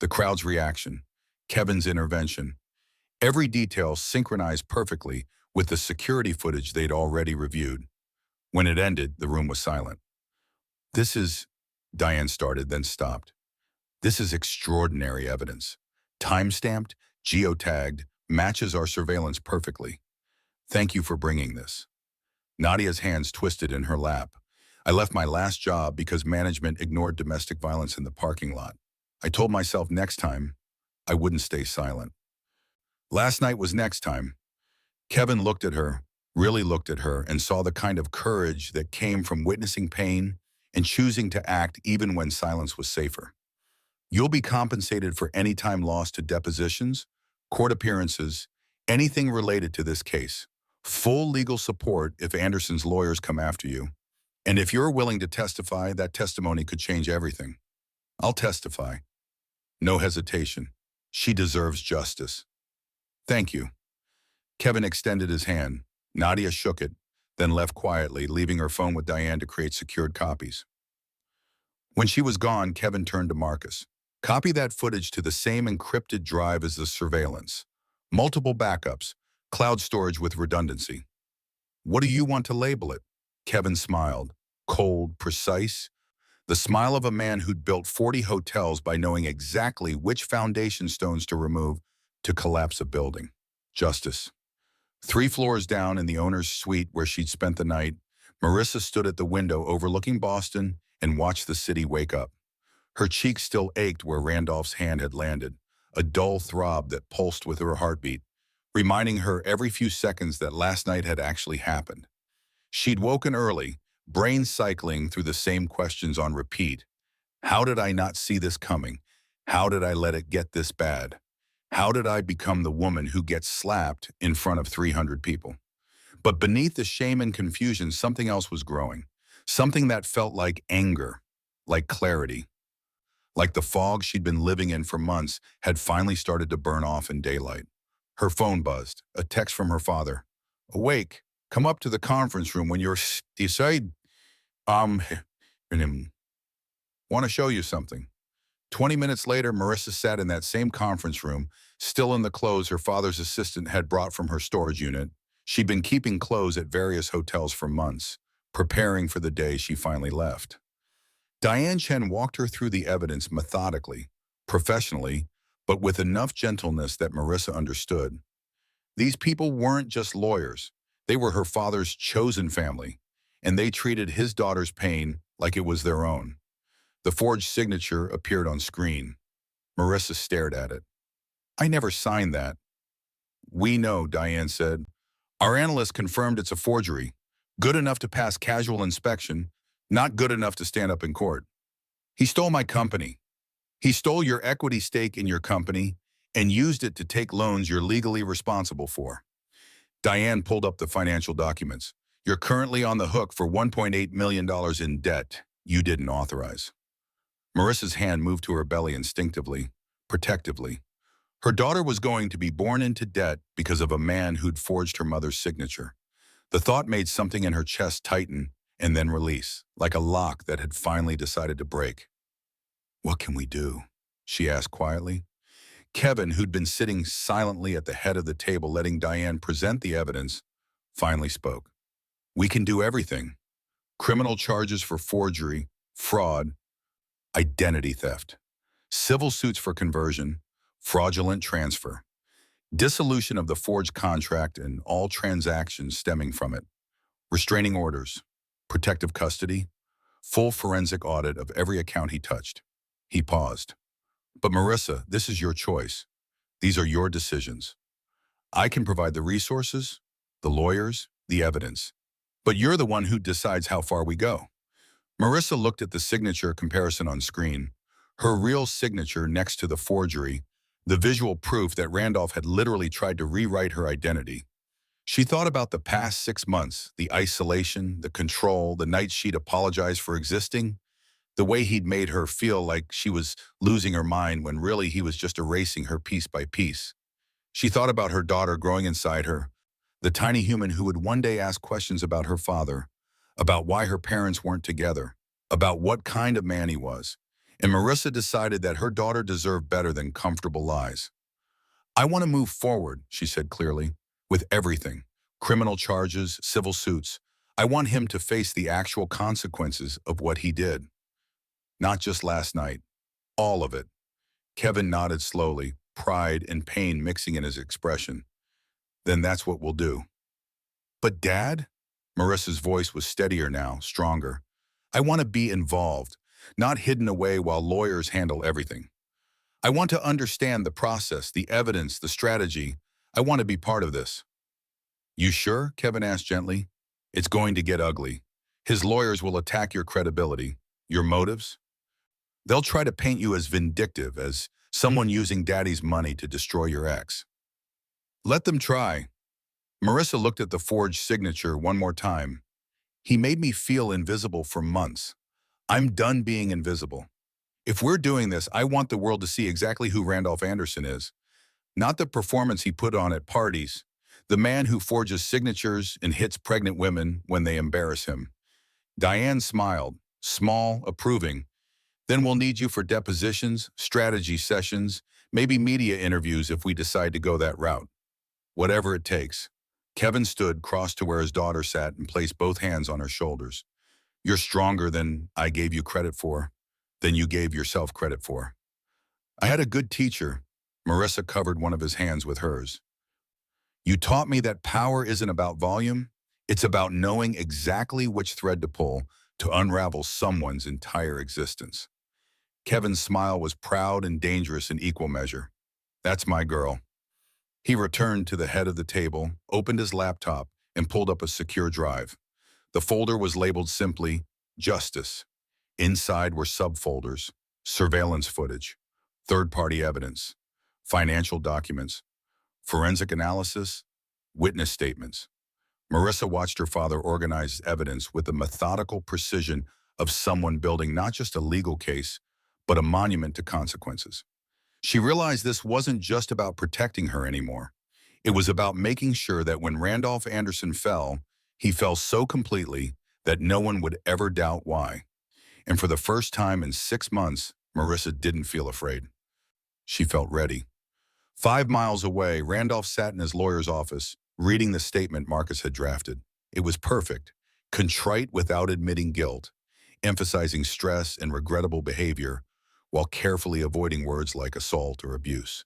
Speaker 1: The crowd's reaction. Kevin's intervention. Every detail synchronized perfectly with the security footage they'd already reviewed. When it ended, the room was silent. This is, Diane started, then stopped. This is extraordinary evidence. Time-stamped, geotagged, matches our surveillance perfectly. Thank you for bringing this. Nadia's hands twisted in her lap. I left my last job because management ignored domestic violence in the parking lot. I told myself next time, I wouldn't stay silent. Last night was next time. Kevin looked at her, really looked at her, and saw the kind of courage that came from witnessing pain and choosing to act even when silence was safer. You'll be compensated for any time lost to depositions, court appearances, anything related to this case. Full legal support if Anderson's lawyers come after you. And if you're willing to testify, that testimony could change everything. I'll testify. No hesitation. She deserves justice. Thank you. Kevin extended his hand. Nadia shook it, then left quietly, leaving her phone with Diane to create secured copies. When she was gone, Kevin turned to Marcus. Copy that footage to the same encrypted drive as the surveillance. Multiple backups, cloud storage with redundancy. What do you want to label it? Kevin smiled. Cold, precise. The smile of a man who'd built 40 hotels by knowing exactly which foundation stones to remove to collapse a building. Justice. 3 floors down in the owner's suite where she'd spent the night, Marissa stood at the window overlooking Boston and watched the city wake up. Her cheeks still ached where Randolph's hand had landed, a dull throb that pulsed with her heartbeat, reminding her every few seconds that last night had actually happened. She'd woken early, brain cycling through the same questions on repeat. How did I not see this coming? How did I let it get this bad? How did I become the woman who gets slapped in front of 300 people? But beneath the shame and confusion, something else was growing. Something that felt like anger, like clarity. Like the fog she'd been living in for months had finally started to burn off in daylight. Her phone buzzed, a text from her father. Awake, come up to the conference room when you're decide. Want to show you something. 20 minutes later, Marissa sat in that same conference room, still in the clothes her father's assistant had brought from her storage unit. She'd been keeping clothes at various hotels for months, preparing for the day she finally left. Diane Chen walked her through the evidence methodically, professionally, but with enough gentleness that Marissa understood. These people weren't just lawyers. They were her father's chosen family, and they treated his daughter's pain like it was their own. The forged signature appeared on screen. Marissa stared at it. I never signed that. We know, Diane said. Our analyst confirmed it's a forgery. Good enough to pass casual inspection, not good enough to stand up in court. He stole my company. He stole your equity stake in your company and used it to take loans you're legally responsible for. Diane pulled up the financial documents. You're currently on the hook for $1.8 million in debt you didn't authorize. Marissa's hand moved to her belly instinctively, protectively. Her daughter was going to be born into debt because of a man who'd forged her mother's signature. The thought made something in her chest tighten and then release, like a lock that had finally decided to break. What can we do? She asked quietly. Kevin, who'd been sitting silently at the head of the table letting Diane present the evidence, finally spoke. We can do everything. Criminal charges for forgery, fraud, identity theft, civil suits for conversion, fraudulent transfer, dissolution of the forged contract and all transactions stemming from it, restraining orders, protective custody, full forensic audit of every account he touched. He paused. But Marissa, this is your choice. These are your decisions. I can provide the resources, the lawyers, the evidence, but you're the one who decides how far we go. Marissa looked at the signature comparison on screen, her real signature next to the forgery, the visual proof that Randolph had literally tried to rewrite her identity. She thought about the past 6 months, the isolation, the control, the nights she'd apologized for existing, the way he'd made her feel like she was losing her mind when really he was just erasing her piece by piece. She thought about her daughter growing inside her, the tiny human who would one day ask questions about her father, about why her parents weren't together, about what kind of man he was. And Marissa decided that her daughter deserved better than comfortable lies. I want to move forward, she said clearly, with everything. criminal charges, civil suits. I want him to face the actual consequences of what he did. Not just last night. All of it. Kevin nodded slowly, pride and pain mixing in his expression. Then that's what we'll do. But Dad? Marissa's voice was steadier now, stronger. I want to be involved, not hidden away while lawyers handle everything. I want to understand the process, the evidence, the strategy. I want to be part of this. You sure? Kevin asked gently. It's going to get ugly. His lawyers will attack your credibility, your motives. They'll try to paint you as vindictive, as someone using Daddy's money to destroy your ex. Let them try. Marissa looked at the forged signature one more time. He made me feel invisible for months. I'm done being invisible. If we're doing this, I want the world to see exactly who Randolph Anderson is. Not the performance he put on at parties. The man who forges signatures and hits pregnant women when they embarrass him. Diane smiled, small, approving. Then we'll need you for depositions, strategy sessions, maybe media interviews if we decide to go that route. Whatever it takes. Kevin stood, crossed to where his daughter sat, and placed both hands on her shoulders. You're stronger than I gave you credit for, than you gave yourself credit for. I had a good teacher. Marissa covered one of his hands with hers. You taught me that power isn't about volume. It's about knowing exactly which thread to pull to unravel someone's entire existence. Kevin's smile was proud and dangerous in equal measure. That's my girl. He returned to the head of the table, opened his laptop, and pulled up a secure drive. The folder was labeled simply, Justice. Inside were subfolders, surveillance footage, third-party evidence, financial documents, forensic analysis, witness statements. Marissa watched her father organize evidence with the methodical precision of someone building not just a legal case, but a monument to consequences. She realized this wasn't just about protecting her anymore. It was about making sure that when Randolph Anderson fell, he fell so completely that no one would ever doubt why. And for the first time in 6 months, Marissa didn't feel afraid. She felt ready. 5 miles away, Randolph sat in his lawyer's office, reading the statement Marcus had drafted. It was perfect, contrite without admitting guilt, emphasizing stress and regrettable behavior, while carefully avoiding words like assault or abuse.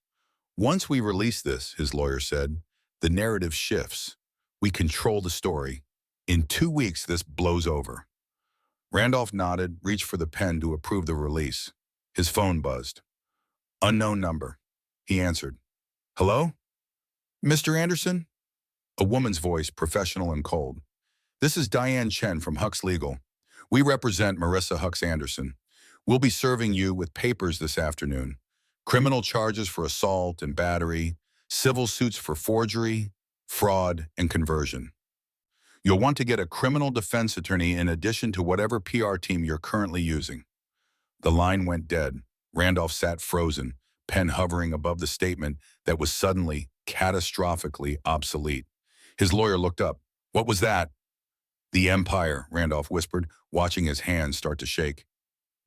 Speaker 1: Once we release this, his lawyer said, the narrative shifts. We control the story. In 2 weeks, this blows over. Randolph nodded, reached for the pen to approve the release. His phone buzzed. Unknown number. He answered. Hello? Mr. Anderson? A woman's voice, professional and cold. This is Diane Chen from Hux Legal. We represent Marissa Hux Anderson. We'll be serving you with papers this afternoon. Criminal charges for assault and battery, civil suits for forgery, fraud, and conversion. You'll want to get a criminal defense attorney in addition to whatever PR team you're currently using. The line went dead. Randolph sat frozen, pen hovering above the statement that was suddenly, catastrophically obsolete. His lawyer looked up. What was that? The Empire, Randolph whispered, watching his hands start to shake.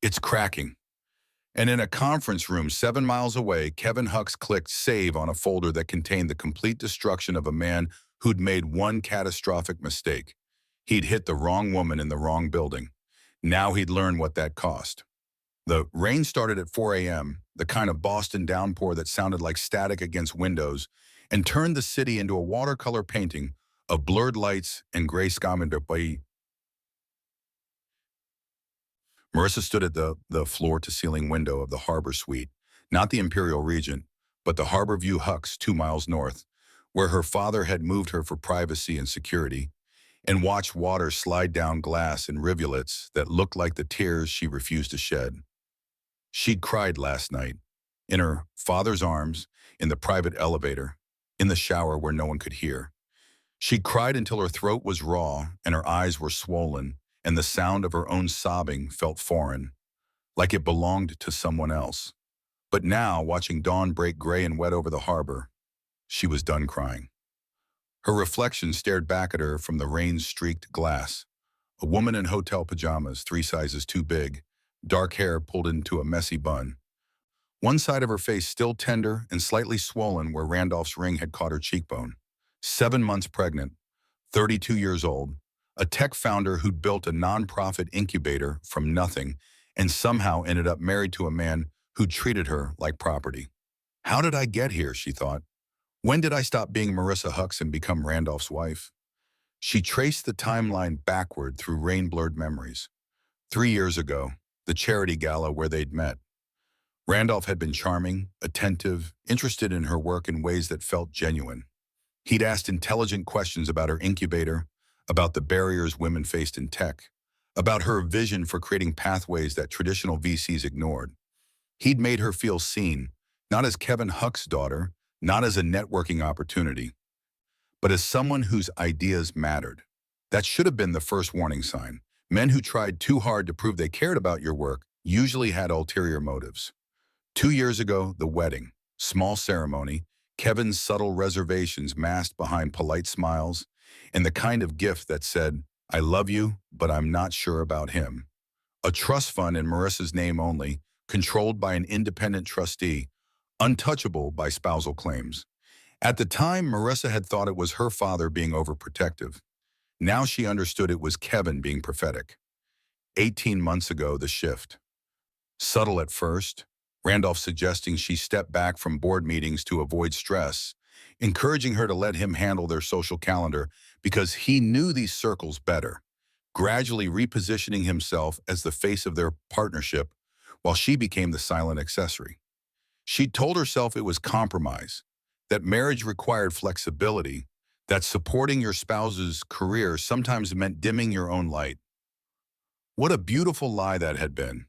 Speaker 1: It's cracking. And in a conference room 7 miles away, Kevin Hux clicked save on a folder that contained the complete destruction of a man who'd made one catastrophic mistake. He'd hit the wrong woman in the wrong building. Now he'd learn what that cost. The rain started at 4 a.m., the kind of Boston downpour that sounded like static against windows, and turned the city into a watercolor painting of blurred lights and gray sky. Marissa stood at the floor-to-ceiling window of the harbor suite, not the Imperial Regent, but the Harbor View Hux 2 miles north, where her father had moved her for privacy and security, and watched water slide down glass in rivulets that looked like the tears she refused to shed. She'd cried last night, in her father's arms, in the private elevator, in the shower where no one could hear. She'd cried until her throat was raw and her eyes were swollen, and the sound of her own sobbing felt foreign, like it belonged to someone else. But now, watching dawn break gray and wet over the harbor, she was done crying. Her reflection stared back at her from the rain-streaked glass. A woman in hotel pajamas, 3 sizes too big, dark hair pulled into a messy bun. One side of her face still tender and slightly swollen where Randolph's ring had caught her cheekbone. 7 months pregnant, 32 years old, a tech founder who'd built a nonprofit incubator from nothing and somehow ended up married to a man who treated her like property. How did I get here, she thought. When did I stop being Marissa Hux and become Randolph's wife? She traced the timeline backward through rain-blurred memories. 3 years ago, the charity gala where they'd met. Randolph had been charming, attentive, interested in her work in ways that felt genuine. He'd asked intelligent questions about her incubator, about the barriers women faced in tech, about her vision for creating pathways that traditional VCs ignored. He'd made her feel seen, not as Kevin Huck's daughter, not as a networking opportunity, but as someone whose ideas mattered. That should have been the first warning sign. Men who tried too hard to prove they cared about your work usually had ulterior motives. 2 years ago, the wedding. Small ceremony, Kevin's subtle reservations masked behind polite smiles, and the kind of gift that said, "I love you, but I'm not sure about him." A trust fund in Marissa's name only, controlled by an independent trustee, untouchable by spousal claims. At the time, Marissa had thought it was her father being overprotective. Now she understood it was Kevin being prophetic. 18 months ago, the shift. Subtle at first, Randolph suggesting she step back from board meetings to avoid stress, encouraging her to let him handle their social calendar because he knew these circles better, gradually repositioning himself as the face of their partnership while she became the silent accessory. She told herself it was compromise, that marriage required flexibility, that supporting your spouse's career sometimes meant dimming your own light. What a beautiful lie that had been.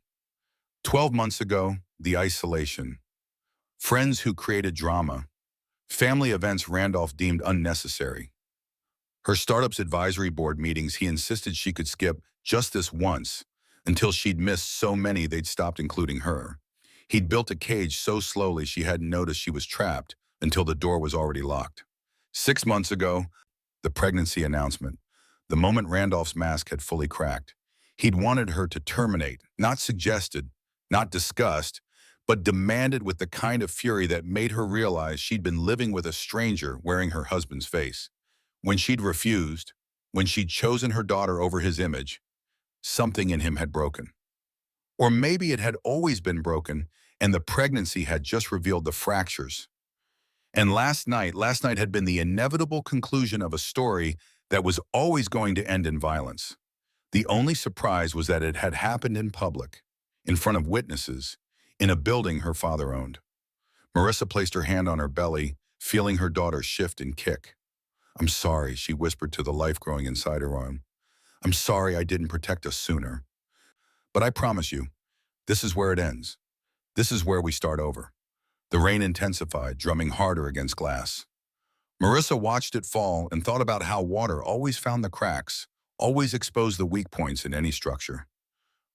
Speaker 1: 12 months ago, the isolation. Friends who created drama. Family events Randolph deemed unnecessary. Her startup's advisory board meetings he insisted she could skip just this once, until she'd missed so many they'd stopped including her. He'd built a cage so slowly she hadn't noticed she was trapped until the door was already locked. 6 months ago, the pregnancy announcement. The moment Randolph's mask had fully cracked. He'd wanted her to terminate, not suggested, not discussed, but demanded with the kind of fury that made her realize she'd been living with a stranger wearing her husband's face. When she'd refused, when she'd chosen her daughter over his image, something in him had broken. Or maybe it had always been broken, and the pregnancy had just revealed the fractures. And last night had been the inevitable conclusion of a story that was always going to end in violence. The only surprise was that it had happened in public, in front of witnesses, in a building her father owned. Marissa placed her hand on her belly, feeling her daughter shift and kick. "I'm sorry," she whispered to the life growing inside her arm. "I'm sorry I didn't protect us sooner. But I promise you, this is where it ends. This is where we start over." The rain intensified, drumming harder against glass. Marissa watched it fall and thought about how water always found the cracks, always exposed the weak points in any structure.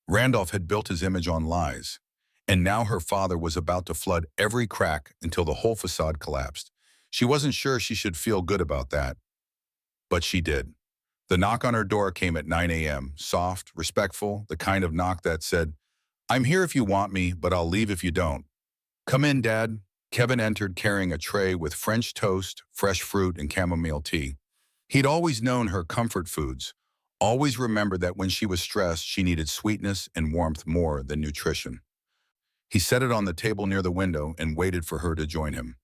Speaker 1: Randolph had built his image on lies, and now her father was about to flood every crack until the whole facade collapsed. She wasn't sure she should feel good about that, but she did. The knock on her door came at 9 a.m., soft, respectful, the kind of knock that said, "I'm here if you want me, but I'll leave if you don't." "Come in, Dad." Kevin entered carrying a tray with French toast, fresh fruit, and chamomile tea. He'd always known her comfort foods, always remembered that when she was stressed, she needed sweetness and warmth more than nutrition. He set it on the table near the window and waited for her to join him.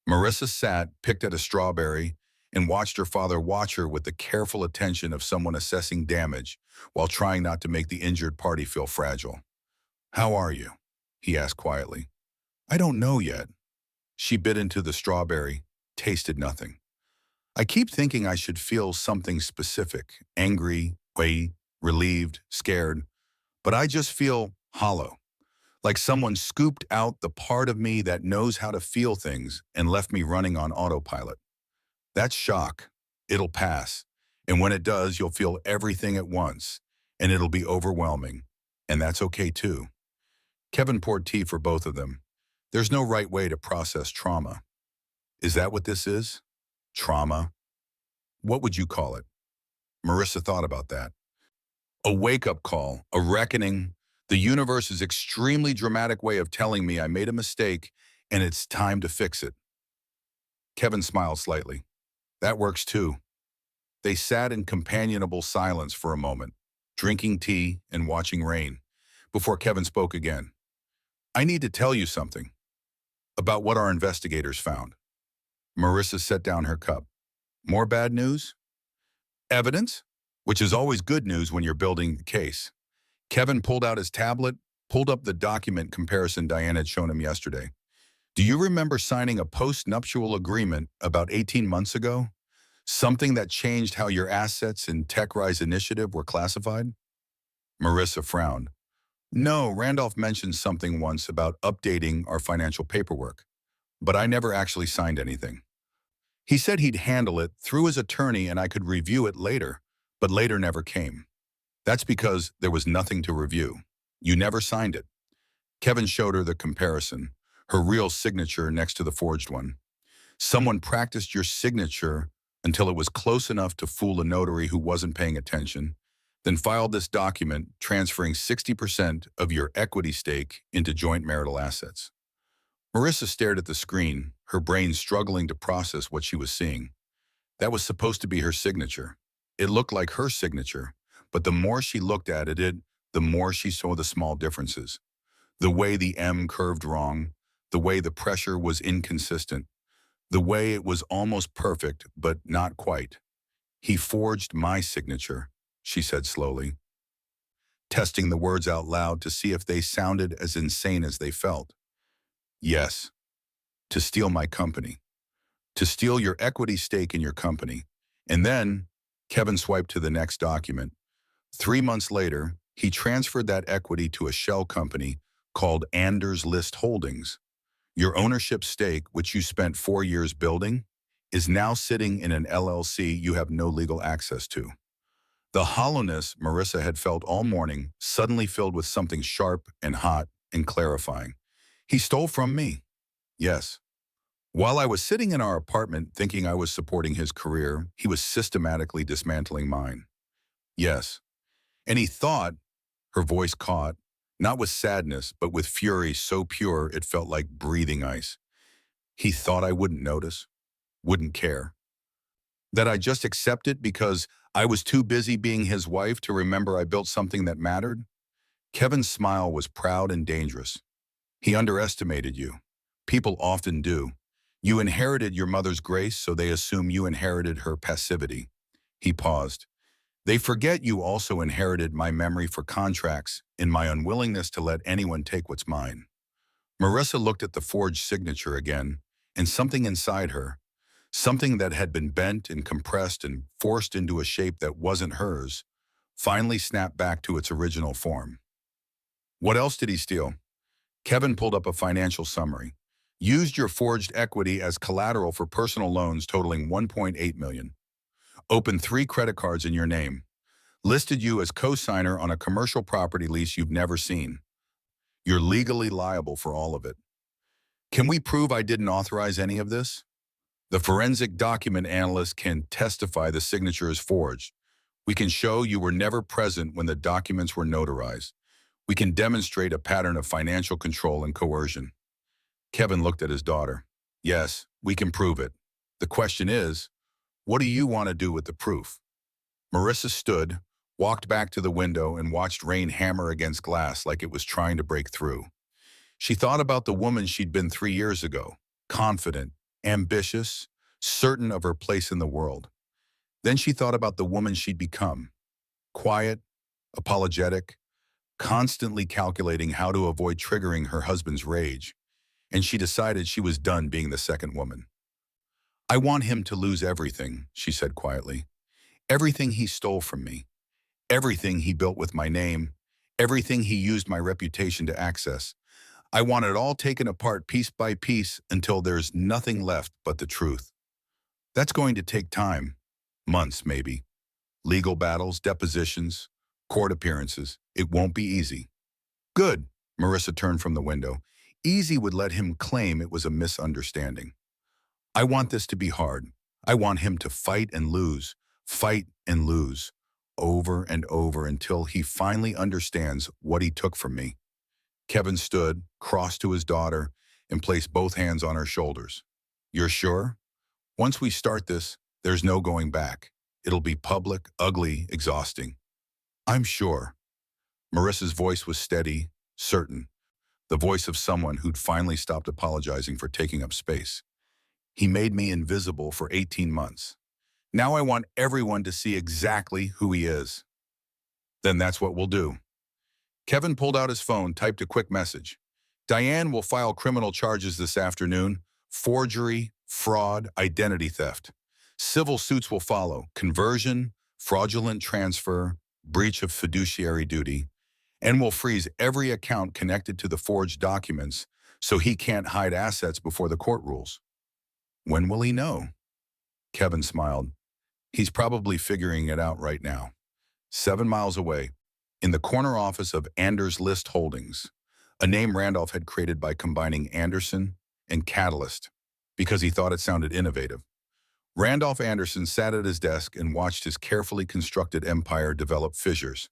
Speaker 1: Marissa sat, picked at a strawberry, and watched her father watch her with the careful attention of someone assessing damage while trying not to make the injured party feel fragile. "How are you?" he asked quietly. "I don't know yet." She bit into the strawberry, tasted nothing. "I keep thinking I should feel something specific, angry, weighty, relieved, scared, but I just feel hollow, like someone scooped out the part of me that knows how to feel things and left me running on autopilot. That's shock. It'll pass, and when it does, you'll feel everything at once, and it'll be overwhelming, and that's okay too." Kevin poured tea for both of them. There's no right way to process trauma. Is that what this is? Trauma? What would you call it? Marissa thought about that. A wake-up call, a reckoning. The universe's extremely dramatic way of telling me I made a mistake and it's time to fix it. Kevin smiled slightly. That works too. They sat in companionable silence for a moment, drinking tea and watching rain, before Kevin spoke again. I need to tell you something about what our investigators found. Marissa set down her cup. More bad news? Evidence? Which is always good news when you're building the case. Kevin pulled out his tablet, pulled up the document comparison Diane had shown him yesterday. Do you remember signing a post-nuptial agreement about 18 months ago? Something that changed how your assets in TechRise initiative were classified? Marissa frowned. No, Randolph mentioned something once about updating our financial paperwork, but I never actually signed anything. He said he'd handle it through his attorney and I could review it later, but later never came. That's because there was nothing to review. You never signed it. Kevin showed her the comparison, her real signature next to the forged one. Someone practiced your signature until it was close enough to fool a notary who wasn't paying attention, then filed this document transferring 60% of your equity stake into joint marital assets. Marissa stared at the screen, her brain struggling to process what she was seeing. That was supposed to be her signature. It looked like her signature, but the more she looked at it, the more she saw the small differences. The way the M curved wrong, the way the pressure was inconsistent, the way it was almost perfect, but not quite. He forged my signature, she said slowly, testing the words out loud to see if they sounded as insane as they felt. Yes, to steal my company, to steal your equity stake in your company. And then, Kevin swiped to the next document. 3 months later, he transferred that equity to a shell company called Anders List Holdings. Your ownership stake, which you spent 4 years building, is now sitting in an LLC you have no legal access to. The hollowness Marissa had felt all morning suddenly filled with something sharp and hot and clarifying. He stole from me. Yes. While I was sitting in our apartment thinking I was supporting his career, he was systematically dismantling mine. Yes. And he thought, her voice caught, not with sadness, but with fury so pure it felt like breathing ice. He thought I wouldn't notice, wouldn't care. That I just accept it because I was too busy being his wife to remember I built something that mattered? Kevin's smile was proud and dangerous. He underestimated you. People often do. You inherited your mother's grace, so they assume you inherited her passivity. He paused. They forget you also inherited my memory for contracts and my unwillingness to let anyone take what's mine. Marissa looked at the forged signature again, and something inside her, something that had been bent and compressed and forced into a shape that wasn't hers, finally snapped back to its original form. What else did he steal? Kevin pulled up a financial summary. Used your forged equity as collateral for personal loans totaling $1.8 million. Opened 3 credit cards in your name. Listed you as co-signer on a commercial property lease you've never seen. You're legally liable for all of it. Can we prove I didn't authorize any of this? The forensic document analyst can testify the signature is forged. We can show you were never present when the documents were notarized. We can demonstrate a pattern of financial control and coercion. Kevin looked at his daughter. Yes, we can prove it. The question is, what do you want to do with the proof? Marissa stood, walked back to the window, and watched rain hammer against glass like it was trying to break through. She thought about the woman she'd been 3 years ago, confident, ambitious, certain of her place in the world. Then she thought about the woman she'd become, quiet, apologetic, constantly calculating how to avoid triggering her husband's rage, and she decided she was done being the second woman. I want him to lose everything, she said quietly. Everything he stole from me. Everything he built with my name. Everything he used my reputation to access. I want it all taken apart piece by piece until there's nothing left but the truth. That's going to take time. Months, maybe. Legal battles, depositions, court appearances. It won't be easy. Good, Marissa turned from the window. Easy would let him claim it was a misunderstanding. I want this to be hard. I want him to fight and lose, over and over until he finally understands what he took from me. Kevin stood, crossed to his daughter, and placed both hands on her shoulders. You're sure? Once we start this, there's no going back. It'll be public, ugly, exhausting. I'm sure. Marissa's voice was steady, certain, the voice of someone who'd finally stopped apologizing for taking up space. He made me invisible for 18 months. Now I want everyone to see exactly who he is. Then that's what we'll do. Kevin pulled out his phone, typed a quick message. Diane will file criminal charges this afternoon: forgery, fraud, identity theft. Civil suits will follow: conversion, fraudulent transfer, breach of fiduciary duty, and will freeze every account connected to the forged documents so he can't hide assets before the court rules. When will he know? Kevin smiled. He's probably figuring it out right now. 7 miles away, in the corner office of Anders List Holdings, a name Randolph had created by combining Anderson and Catalyst because he thought it sounded innovative. Randolph Anderson sat at his desk and watched his carefully constructed empire develop fissures.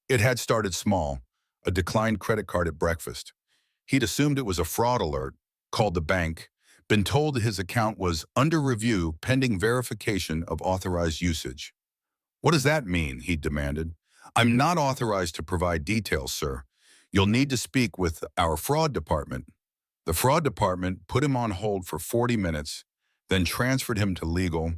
Speaker 1: It had started small, a declined credit card at breakfast. He'd assumed it was a fraud alert, called the bank, been told his account was under review pending verification of authorized usage. What does that mean? He demanded. I'm not authorized to provide details, sir. You'll need to speak with our fraud department. The fraud department put him on hold for 40 minutes, then transferred him to legal,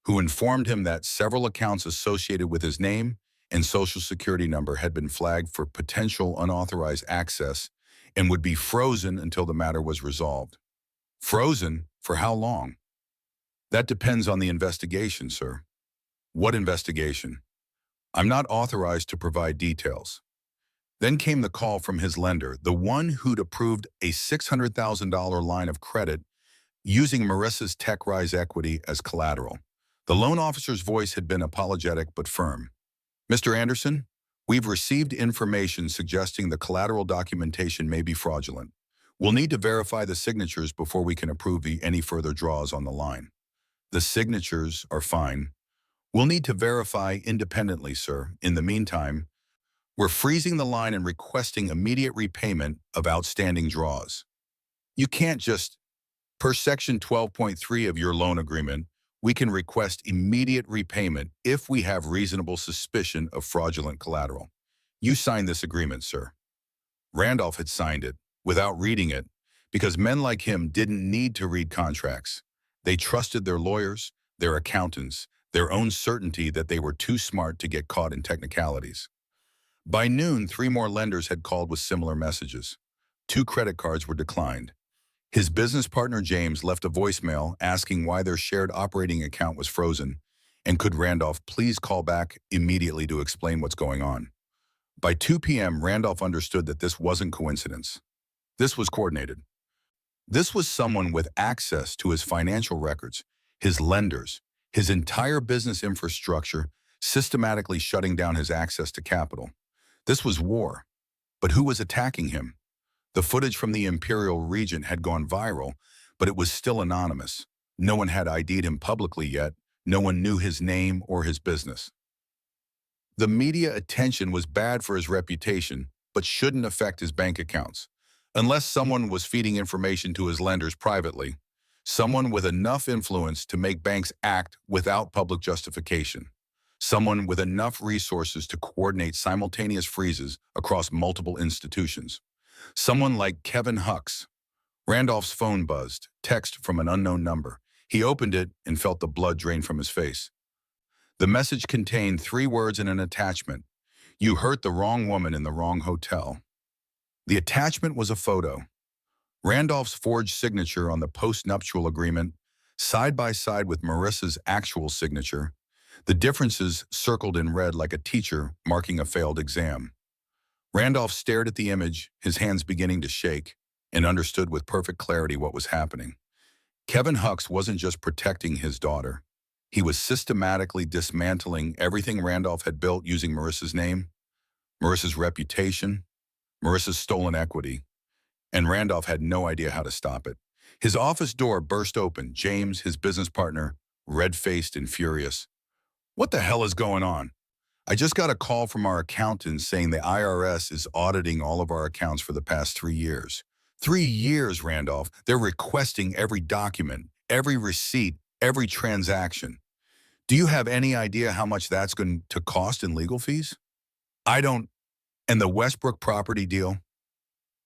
Speaker 1: who informed him that several accounts associated with his name and social security number had been flagged for potential unauthorized access and would be frozen until the matter was resolved. Frozen? For how long? That depends on the investigation, sir. What investigation? I'm not authorized to provide details. Then came the call from his lender, the one who'd approved a $600,000 line of credit using Marissa's TechRise equity as collateral. The loan officer's voice had been apologetic but firm. Mr. Anderson, we've received information suggesting the collateral documentation may be fraudulent. We'll need to verify the signatures before we can approve any further draws on the line. The signatures are fine. We'll need to verify independently, sir. In the meantime, we're freezing the line and requesting immediate repayment of outstanding draws. You can't just, per Section 12.3 of your loan agreement, we can request immediate repayment if we have reasonable suspicion of fraudulent collateral. You signed this agreement, sir. Randolph had signed it without reading it because men like him didn't need to read contracts. They trusted their lawyers, their accountants, their own certainty that they were too smart to get caught in technicalities. By noon, 3 more lenders had called with similar messages. 2 credit cards were declined. His business partner, James, left a voicemail asking why their shared operating account was frozen, and could Randolph please call back immediately to explain what's going on. By 2 p.m., Randolph understood that this wasn't coincidence. This was coordinated. This was someone with access to his financial records, his lenders, his entire business infrastructure, systematically shutting down his access to capital. This was war. But who was attacking him? The footage from the Imperial Regent had gone viral, but it was still anonymous. No one had ID'd him publicly yet. No one knew his name or his business. The media attention was bad for his reputation, but shouldn't affect his bank accounts. Unless someone was feeding information to his lenders privately, someone with enough influence to make banks act without public justification, someone with enough resources to coordinate simultaneous freezes across multiple institutions, someone like Kevin Hux. Randolph's phone buzzed, text from an unknown number. He opened it and felt the blood drain from his face. The message contained 3 words and an attachment. You hurt the wrong woman in the wrong hotel. The attachment was a photo. Randolph's forged signature on the post-nuptial agreement, side by side with Marissa's actual signature, the differences circled in red like a teacher marking a failed exam. Randolph stared at the image, his hands beginning to shake, and understood with perfect clarity what was happening. Kevin Hux wasn't just protecting his daughter. He was systematically dismantling everything Randolph had built using Marissa's name, Marissa's reputation, Marissa's stolen equity, and Randolph had no idea how to stop it. His office door burst open. James, his business partner, red-faced and furious. What the hell is going on? I just got a call from our accountant saying the IRS is auditing all of our accounts for the past 3 years. 3 years, Randolph. They're requesting every document, every receipt, every transaction. Do you have any idea how much that's going to cost in legal fees? I don't. And the Westbrook property deal,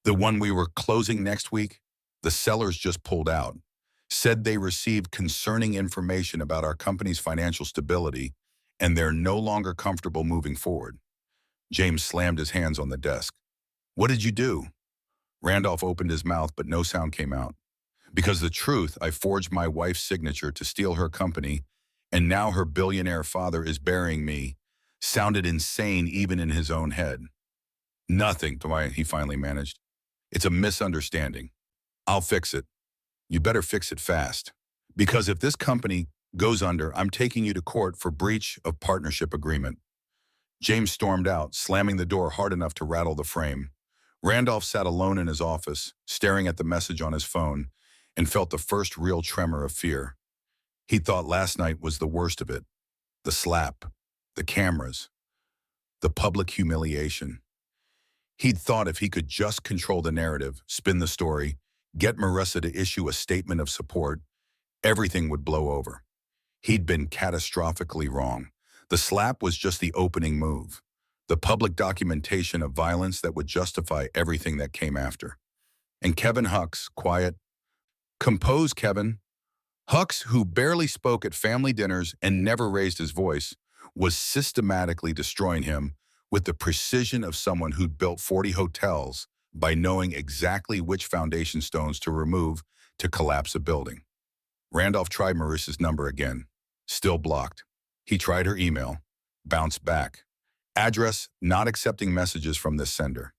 Speaker 1: the one we were closing next week, the sellers just pulled out, said they received concerning information about our company's financial stability, and they're no longer comfortable moving forward. James slammed his hands on the desk. What did you do? Randolph opened his mouth, but no sound came out. Because the truth, I forged my wife's signature to steal her company, and now her billionaire father is burying me, sounded insane even in his own head. Nothing, he finally managed. It's a misunderstanding. I'll fix it. You better fix it fast. Because if this company goes under, I'm taking you to court for breach of partnership agreement. James stormed out, slamming the door hard enough to rattle the frame. Randolph sat alone in his office, staring at the message on his phone, and felt the first real tremor of fear. He thought last night was the worst of it. The slap, the cameras, the public humiliation. He'd thought if he could just control the narrative, spin the story, get Marissa to issue a statement of support, everything would blow over. He'd been catastrophically wrong. The slap was just the opening move, the public documentation of violence that would justify everything that came after. And Kevin Huck's quiet, composed Kevin, Hux, who barely spoke at family dinners and never raised his voice, was systematically destroying him with the precision of someone who'd built 40 hotels by knowing exactly which foundation stones to remove to collapse a building. Randolph tried Marissa's number again. Still blocked. He tried her email. Bounced back. Address not accepting messages from this sender.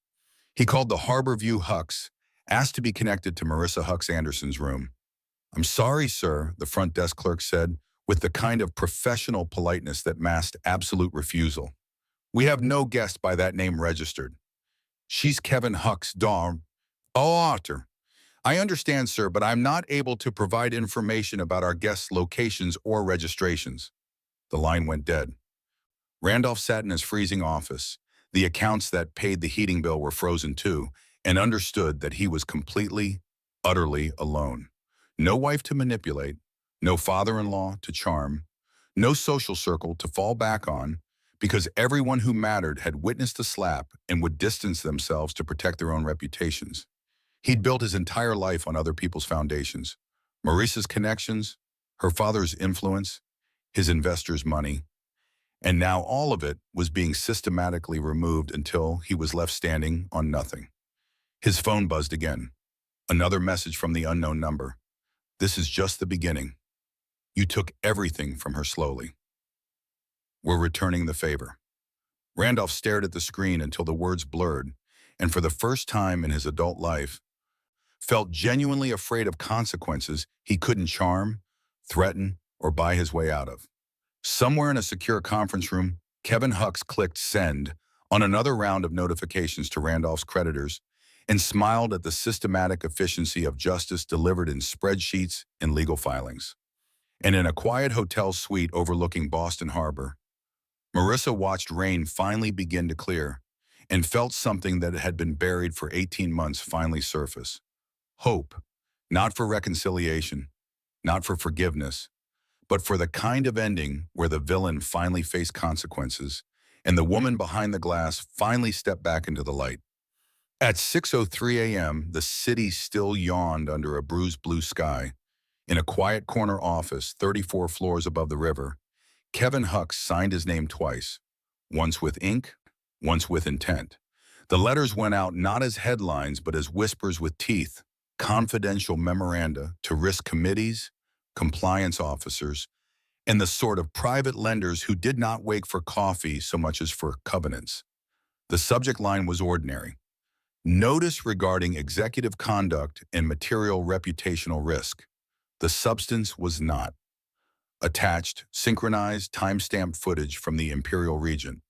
Speaker 1: He called the Harborview Hux, asked to be connected to Marissa Hux Anderson's room. I'm sorry, sir, the front desk clerk said, with the kind of professional politeness that masked absolute refusal. We have no guest by that name registered. She's Kevin Huck's daughter. Oh, Otter. I understand, sir, but I'm not able to provide information about our guests' locations or registrations. The line went dead. Randolph sat in his freezing office. The accounts that paid the heating bill were frozen too, and understood that he was completely, utterly alone. No wife to manipulate, no father-in-law to charm, no social circle to fall back on, because everyone who mattered had witnessed the slap and would distance themselves to protect their own reputations. He'd built his entire life on other people's foundations. Marissa's connections, her father's influence, his investors' money. And now all of it was being systematically removed until he was left standing on nothing. His phone buzzed again. Another message from the unknown number. This is just the beginning. You took everything from her slowly. We're returning the favor. Randolph stared at the screen until the words blurred, and for the first time in his adult life, felt genuinely afraid of consequences he couldn't charm, threaten, or buy his way out of. Somewhere in a secure conference room, Kevin Hux clicked send on another round of notifications to Randolph's creditors and smiled at the systematic efficiency of justice delivered in spreadsheets and legal filings. And in a quiet hotel suite overlooking Boston Harbor, Marissa watched rain finally begin to clear and felt something that had been buried for 18 months finally surface. Hope, not for reconciliation, not for forgiveness, but for the kind of ending where the villain finally faced consequences and the woman behind the glass finally stepped back into the light. At 6:03 a.m., the city still yawned under a bruised blue sky. In a quiet corner office 34 floors above the river, Kevin Hux signed his name twice, once with ink, once with intent. The letters went out not as headlines but as whispers with teeth, confidential memoranda to risk committees, compliance officers, and the sort of private lenders who did not wake for coffee so much as for covenants. The subject line was ordinary. Notice regarding executive conduct and material reputational risk. The substance was not. Attached, synchronized, time-stamped footage from the Imperial Regent.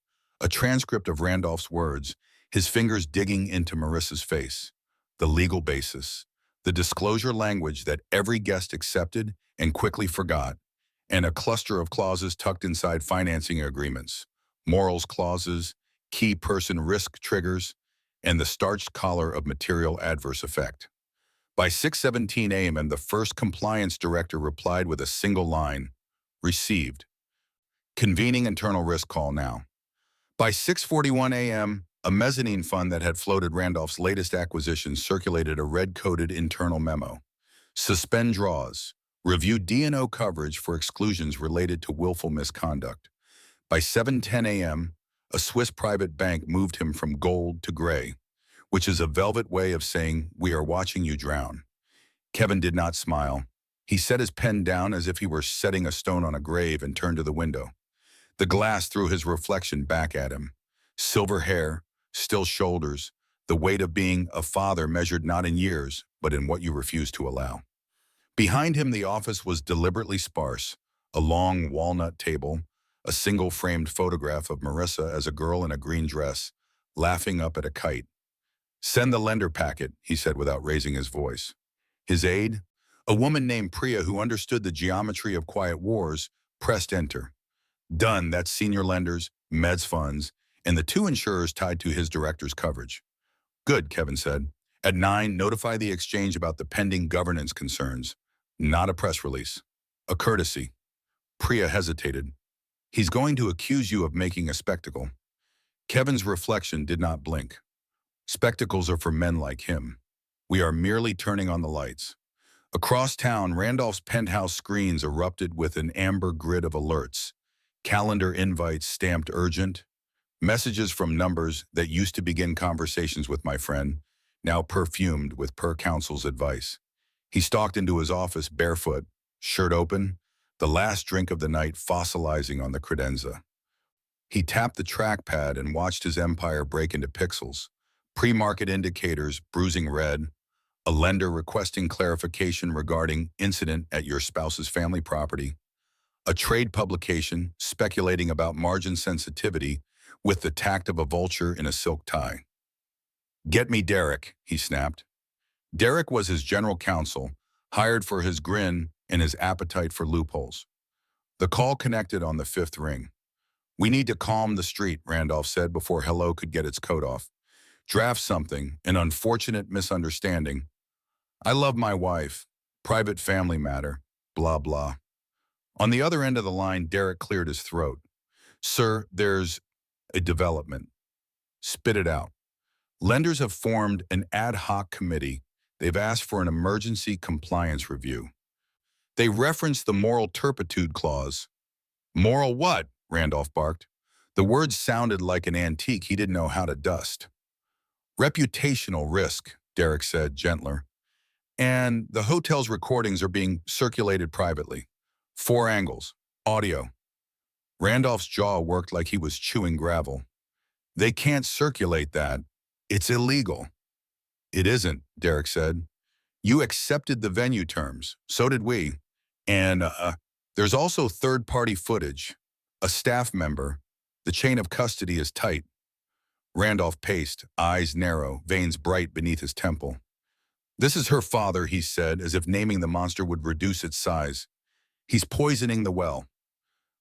Speaker 1: A transcript of Randolph's words, his fingers digging into Marissa's face. The legal basis. The disclosure language that every guest accepted and quickly forgot. And a cluster of clauses tucked inside financing agreements. Morals clauses, key person risk triggers, and the starched collar of material adverse effect. By 6:17 a.m., the first compliance director replied with a single line, received. Convening internal risk call now. By 6:41 a.m., a mezzanine fund that had floated Randolph's latest acquisition circulated a red-coded internal memo. Suspend draws. Review D&O coverage for exclusions related to willful misconduct. By 7:10 a.m., a Swiss private bank moved him from gold to gray, which is a velvet way of saying, "We are watching you drown." Kevin did not smile. He set his pen down as if he were setting a stone on a grave and turned to the window. The glass threw his reflection back at him. Silver hair, still shoulders, the weight of being a father measured not in years, but in what you refuse to allow. Behind him, the office was deliberately sparse. A long walnut table, a single framed photograph of Marissa as a girl in a green dress, laughing up at a kite. "Send the lender packet," he said without raising his voice. His aide, a woman named Priya who understood the geometry of quiet wars, pressed enter. Done, that's senior lenders, meds funds, and the two insurers tied to his director's coverage. "Good," Kevin said. "At 9, notify the exchange about the pending governance concerns. Not a press release. A courtesy." Priya hesitated. "He's going to accuse you of making a spectacle." Kevin's reflection did not blink. Spectacles are for men like him. We are merely turning on the lights. Across town, Randolph's penthouse screens erupted with an amber grid of alerts. Calendar invites stamped urgent. Messages from numbers that used to begin conversations with my friend, now perfumed with per counsel's advice. He stalked into his office barefoot, shirt open, the last drink of the night fossilizing on the credenza. He tapped the trackpad and watched his empire break into pixels. Pre-market indicators bruising red, a lender requesting clarification regarding incident at your spouse's family property, a trade publication speculating about margin sensitivity with the tact of a vulture in a silk tie. "Get me Derek," he snapped. Derek was his general counsel, hired for his grin and his appetite for loopholes. The call connected on the 5th ring. "We need to calm the street," Randolph said before hello could get its coat off. "Draft something, an unfortunate misunderstanding. I love my wife. Private family matter. Blah, blah." On the other end of the line, Derek cleared his throat. "Sir, there's a development." "Spit it out." "Lenders have formed an ad hoc committee. They've asked for an emergency compliance review. They reference the moral turpitude clause." "Moral what?" Randolph barked. The words sounded like an antique he didn't know how to dust. "Reputational risk," Derek said, gentler. "And the hotel's recordings are being circulated privately. 4 angles. Audio." Randolph's jaw worked like he was chewing gravel. "They can't circulate that. It's illegal." "It isn't," Derek said. "You accepted the venue terms. So did we. And there's also third-party footage. A staff member. The chain of custody is tight." Randolph paced, eyes narrow, veins bright beneath his temple. "This is her father," he said, as if naming the monster would reduce its size. "He's poisoning the well."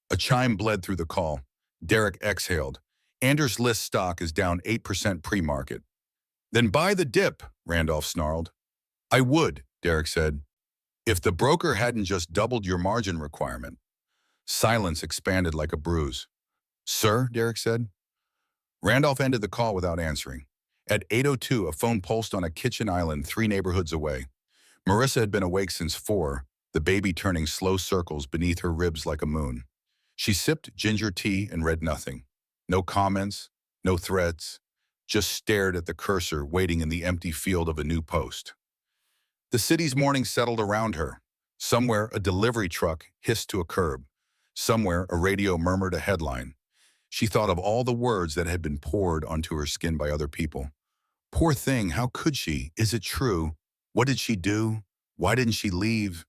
Speaker 1: A chime bled through the call. Derek exhaled. "Anders List stock is down 8% pre-market." "Then buy the dip," Randolph snarled. "I would," Derek said, "if the broker hadn't just doubled your margin requirement." Silence expanded like a bruise. "Sir," Derek said. Randolph ended the call without answering. At 8:02, a phone pulsed on a kitchen island 3 neighborhoods away. Marissa had been awake since 4, the baby turning slow circles beneath her ribs like a moon. She sipped ginger tea and read nothing. No comments, no threads, just stared at the cursor waiting in the empty field of a new post. The city's morning settled around her. Somewhere a delivery truck hissed to a curb. Somewhere a radio murmured a headline. She thought of all the words that had been poured onto her skin by other people. Poor thing, how could she? Is it true? What did she do? Why didn't she leave?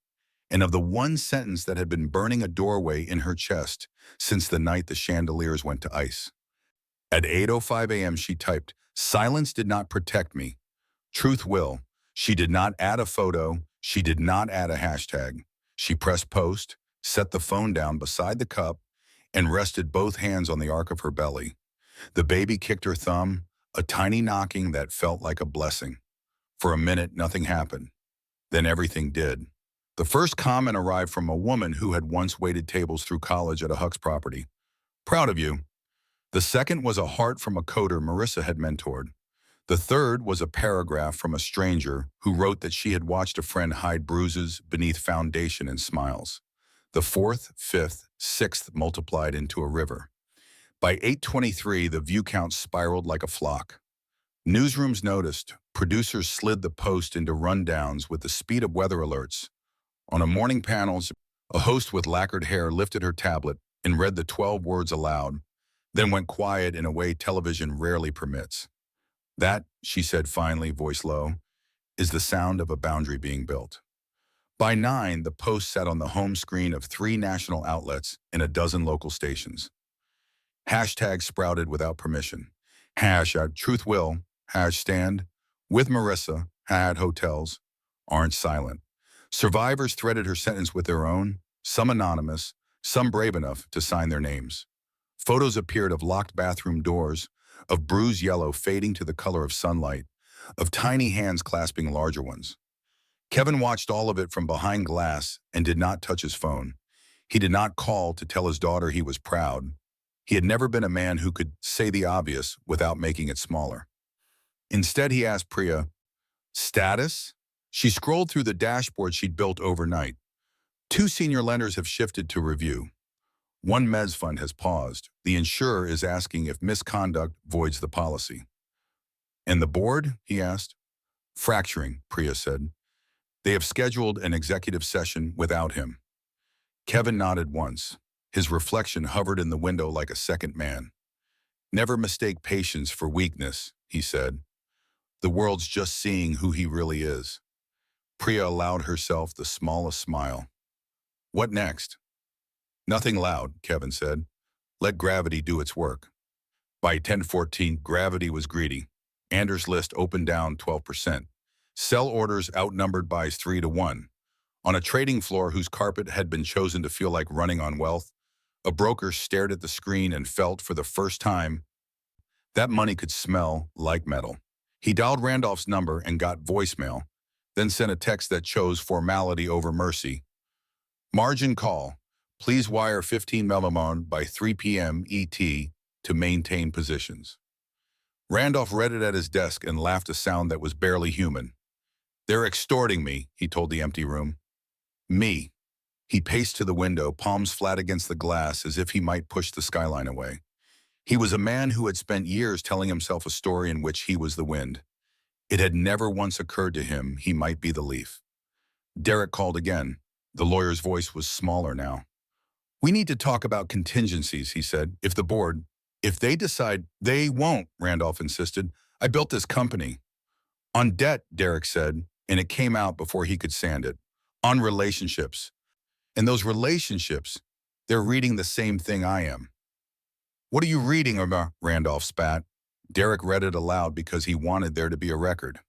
Speaker 1: And of the one sentence that had been burning a doorway in her chest since the night the chandeliers went to ice. At 8:05 a.m. she typed, "Silence did not protect me. Truth will." She did not add a photo. She did not add a hashtag. She pressed post, set the phone down beside the cup, and rested both hands on the arc of her belly. The baby kicked her thumb, a tiny knocking that felt like a blessing. For a minute, nothing happened. Then everything did. The first comment arrived from a woman who had once waited tables through college at a Huck's property. Proud of you. The second was a heart from a coder Marissa had mentored. The third was a paragraph from a stranger who wrote that she had watched a friend hide bruises beneath foundation and smiles. The fourth, fifth, sixth multiplied into a river. By 8:23, the view count spiraled like a flock. Newsrooms noticed. Producers slid the post into rundowns with the speed of weather alerts. On a morning panels, a host with lacquered hair lifted her tablet and read the 12 words aloud, then went quiet in a way television rarely permits. That, she said finally, voice low, is the sound of a boundary being built. By 9, the post sat on the home screen of 3 national outlets and a dozen local stations. Hashtags sprouted without permission. #Truth Will, #Stand, with Marissa, #Hotels, aren't silent. Survivors threaded her sentence with their own, some anonymous, some brave enough to sign their names. Photos appeared of locked bathroom doors, of bruised yellow fading to the color of sunlight, of tiny hands clasping larger ones. Kevin watched all of it from behind glass and did not touch his phone. He did not call to tell his daughter he was proud. He had never been a man who could say the obvious without making it smaller. Instead, he asked Priya, "Status?" She scrolled through the dashboard she'd built overnight. 2 senior lenders have shifted to review. 1 mezz fund has paused. The insurer is asking if misconduct voids the policy. "And the board?" he asked. "Fracturing," Priya said. "They have scheduled an executive session without him." Kevin nodded once. His reflection hovered in the window like a second man. "Never mistake patience for weakness," he said. "The world's just seeing who he really is." Priya allowed herself the smallest smile. "What next?" "Nothing loud," Kevin said. "Let gravity do its work." By 10:14, gravity was greedy. Anders' list opened down 12%. Sell orders outnumbered buys 3-1. On a trading floor whose carpet had been chosen to feel like running on wealth, a broker stared at the screen and felt for the first time that money could smell like metal. He dialed Randolph's number and got voicemail, then sent a text that chose formality over mercy. "Margin call. Please wire 15 million by 3 p.m. ET to maintain positions." Randolph read it at his desk and laughed a sound that was barely human. "They're extorting me," he told the empty room. "Me." He paced to the window, palms flat against the glass as if he might push the skyline away. He was a man who had spent years telling himself a story in which he was the wind. It had never once occurred to him he might be the leaf. Derek called again. The lawyer's voice was smaller now. "We need to talk about contingencies," he said. If they decide." "They won't," Randolph insisted. "I built this company." "On debt," Derek said, and it came out before he could sand it. "On relationships. And those relationships, they're reading the same thing I am." "What are you reading about?" Randolph spat. Derek read it aloud because he wanted there to be a record.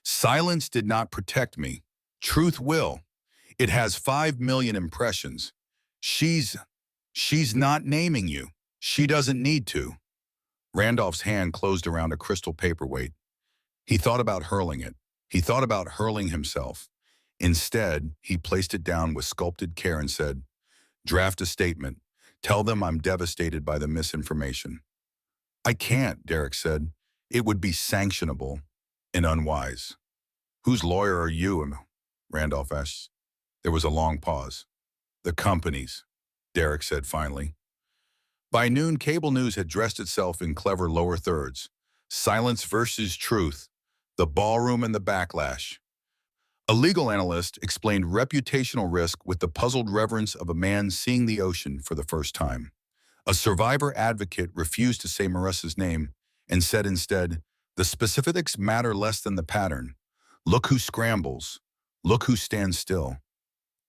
Speaker 1: "Silence did not protect me. Truth will. It has 5 million impressions. She's not naming you. She doesn't need to." Randolph's hand closed around a crystal paperweight. He thought about hurling it. He thought about hurling himself. Instead, he placed it down with sculpted care and said, "Draft a statement. Tell them I'm devastated by the misinformation." "I can't," Derek said. "It would be sanctionable and unwise." "Whose lawyer are you?" Randolph asked. There was a long pause. "The company's," Derek said finally. By noon, cable news had dressed itself in clever lower thirds. Silence versus truth, the ballroom and the backlash. A legal analyst explained reputational risk with the puzzled reverence of a man seeing the ocean for the first time. A survivor advocate refused to say Marissa's name and said instead, "The specifics matter less than the pattern. Look who scrambles. Look who stands still."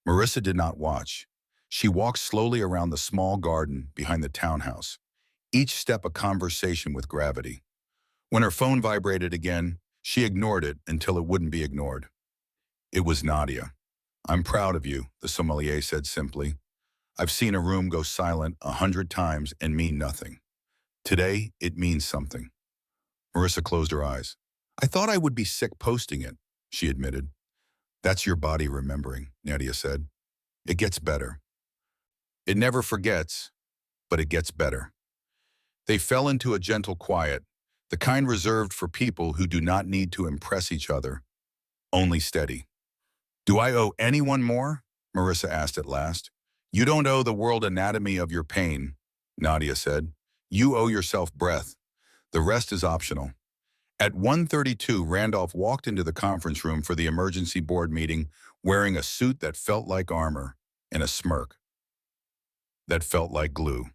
Speaker 1: Marissa did not watch. She walked slowly around the small garden behind the townhouse, each step a conversation with gravity. When her phone vibrated again, she ignored it until it wouldn't be ignored. It was Nadia. "I'm proud of you," the sommelier said simply. "I've seen a room go silent 100 times and mean nothing. Today, it means something." Marissa closed her eyes. "I thought I would be sick posting it," she admitted. "That's your body remembering," Nadia said. "It gets better. It never forgets." but it gets better. They fell into a gentle quiet, the kind reserved for people who do not need to impress each other, only steady. "Do I owe anyone more?" Marissa asked at last. "You don't owe the world anatomy of your pain," Nadia said. "You owe yourself breath. The rest is optional." At 1:32, Randolph walked into the conference room for the emergency board meeting wearing a suit that felt like armor and a smirk that felt like glue.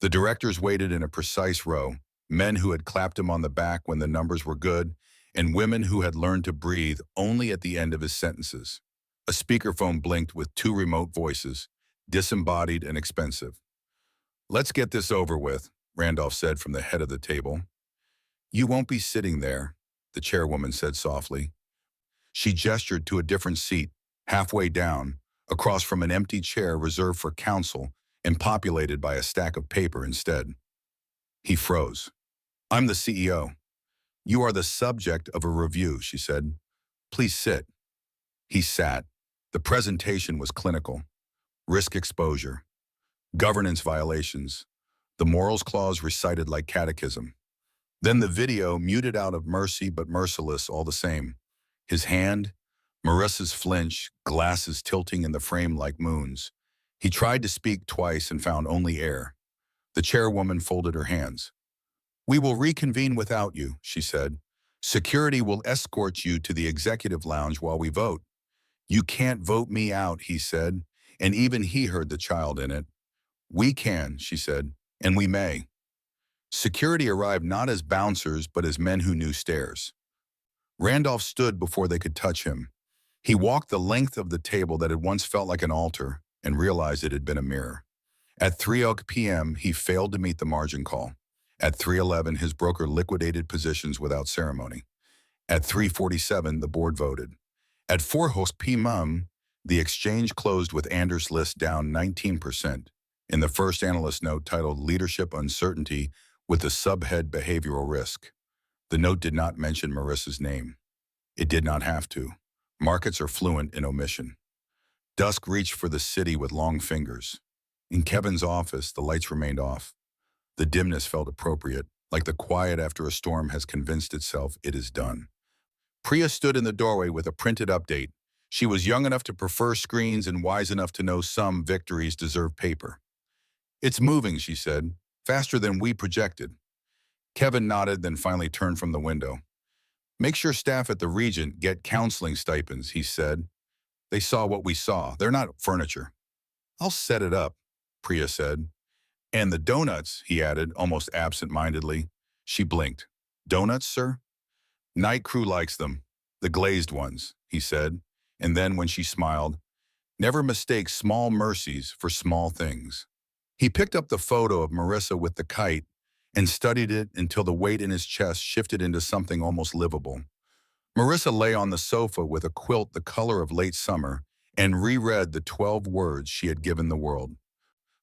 Speaker 1: The directors waited in a precise row, men who had clapped him on the back when the numbers were good, and women who had learned to breathe only at the end of his sentences. A speakerphone blinked with two remote voices, disembodied and expensive. "Let's get this over with," Randolph said from the head of the table. "You won't be sitting there," the chairwoman said softly. She gestured to a different seat, halfway down, across from an empty chair reserved for counsel and populated by a stack of paper instead. He froze. "I'm the CEO. You are the subject of a review," she said. "Please sit." He sat. The presentation was clinical. Risk exposure. Governance violations. The morals clause recited like catechism. Then the video muted out of mercy but merciless all the same. His hand, Marissa's flinch, glasses tilting in the frame like moons. He tried to speak twice and found only air. The chairwoman folded her hands. "We will reconvene without you," she said. "Security will escort you to the executive lounge while we vote." "You can't vote me out," he said, and even he heard the child in it. "We can," she said, "and we may." Security arrived not as bouncers but as men who knew stairs. Randolph stood before they could touch him. He walked the length of the table that had once felt like an altar and realized it had been a mirror. At 3 p.m., he failed to meet the margin call. At 3:11, his broker liquidated positions without ceremony. At 3:47, the board voted. At 4 p.m., the exchange closed with Anders' list down 19%. In the first analyst note titled Leadership Uncertainty with the subhead Behavioral Risk. The note did not mention Marissa's name. It did not have to. Markets are fluent in omission. Dusk reached for the city with long fingers. In Kevin's office, the lights remained off. The dimness felt appropriate, like the quiet after a storm has convinced itself it is done. Priya stood in the doorway with a printed update. She was young enough to prefer screens and wise enough to know some victories deserve paper. "It's moving," she said, "faster than we projected." Kevin nodded, then finally turned from the window. "Make sure staff at the Regent get counseling stipends," he said. "They saw what we saw. They're not furniture." "I'll set it up," Priya said. "And the donuts," he added, almost absent-mindedly. She blinked. "Donuts, sir?" "Night crew likes them. The glazed ones," he said. And then when she smiled, "Never mistake small mercies for small things." He picked up the photo of Marissa with the kite and studied it until the weight in his chest shifted into something almost livable. Marissa lay on the sofa with a quilt the color of late summer and reread the 12 words she had given the world.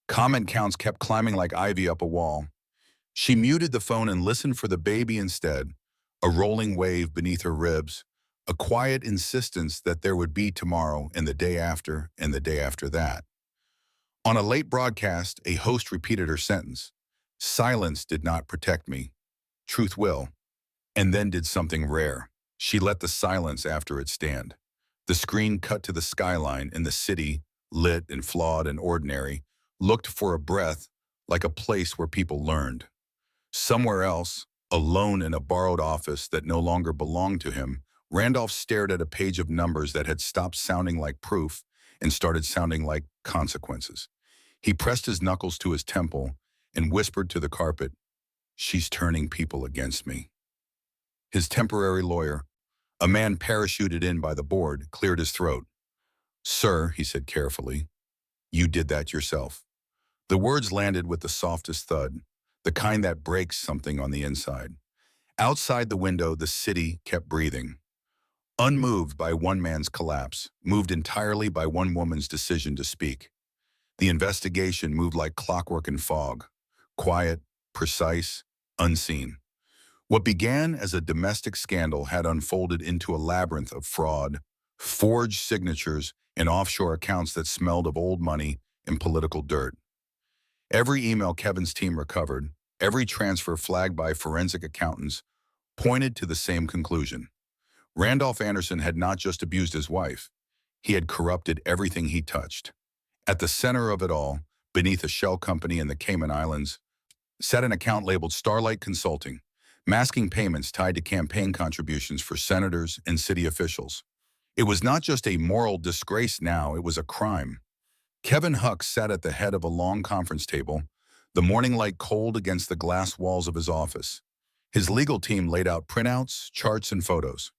Speaker 1: Comment counts kept climbing like ivy up a wall. She muted the phone and listened for the baby instead, a rolling wave beneath her ribs, a quiet insistence that there would be tomorrow and the day after and the day after that. On a late broadcast, a host repeated her sentence. "Silence did not protect me. Truth will." And then did something rare. She let the silence after it stand. The screen cut to the skyline and the city, lit and flawed and ordinary, looked for a breath like a place where people learned. Somewhere else, alone in a borrowed office that no longer belonged to him, Randolph stared at a page of numbers that had stopped sounding like proof and started sounding like consequences. He pressed his knuckles to his temple and whispered to the carpet, "She's turning people against me." His temporary lawyer, a man parachuted in by the board, cleared his throat. "Sir," he said carefully, "you did that yourself." The words landed with the softest thud, the kind that breaks something on the inside. Outside the window, the city kept breathing. Unmoved by one man's collapse, moved entirely by one woman's decision to speak. The investigation moved like clockwork in fog, quiet, precise, unseen. What began as a domestic scandal had unfolded into a labyrinth of fraud, forged signatures, and offshore accounts that smelled of old money and political dirt. Every email Kevin's team recovered, every transfer flagged by forensic accountants, pointed to the same conclusion. Randolph Anderson had not just abused his wife, he had corrupted everything he touched. At the center of it all, beneath a shell company in the Cayman Islands, sat an account labeled Starlight Consulting, masking payments tied to campaign contributions for senators and city officials. It was not just a moral disgrace now, it was a crime. Kevin Huck sat at the head of a long conference table, the morning light cold against the glass walls of his office. His legal team laid out printouts, charts, and photos.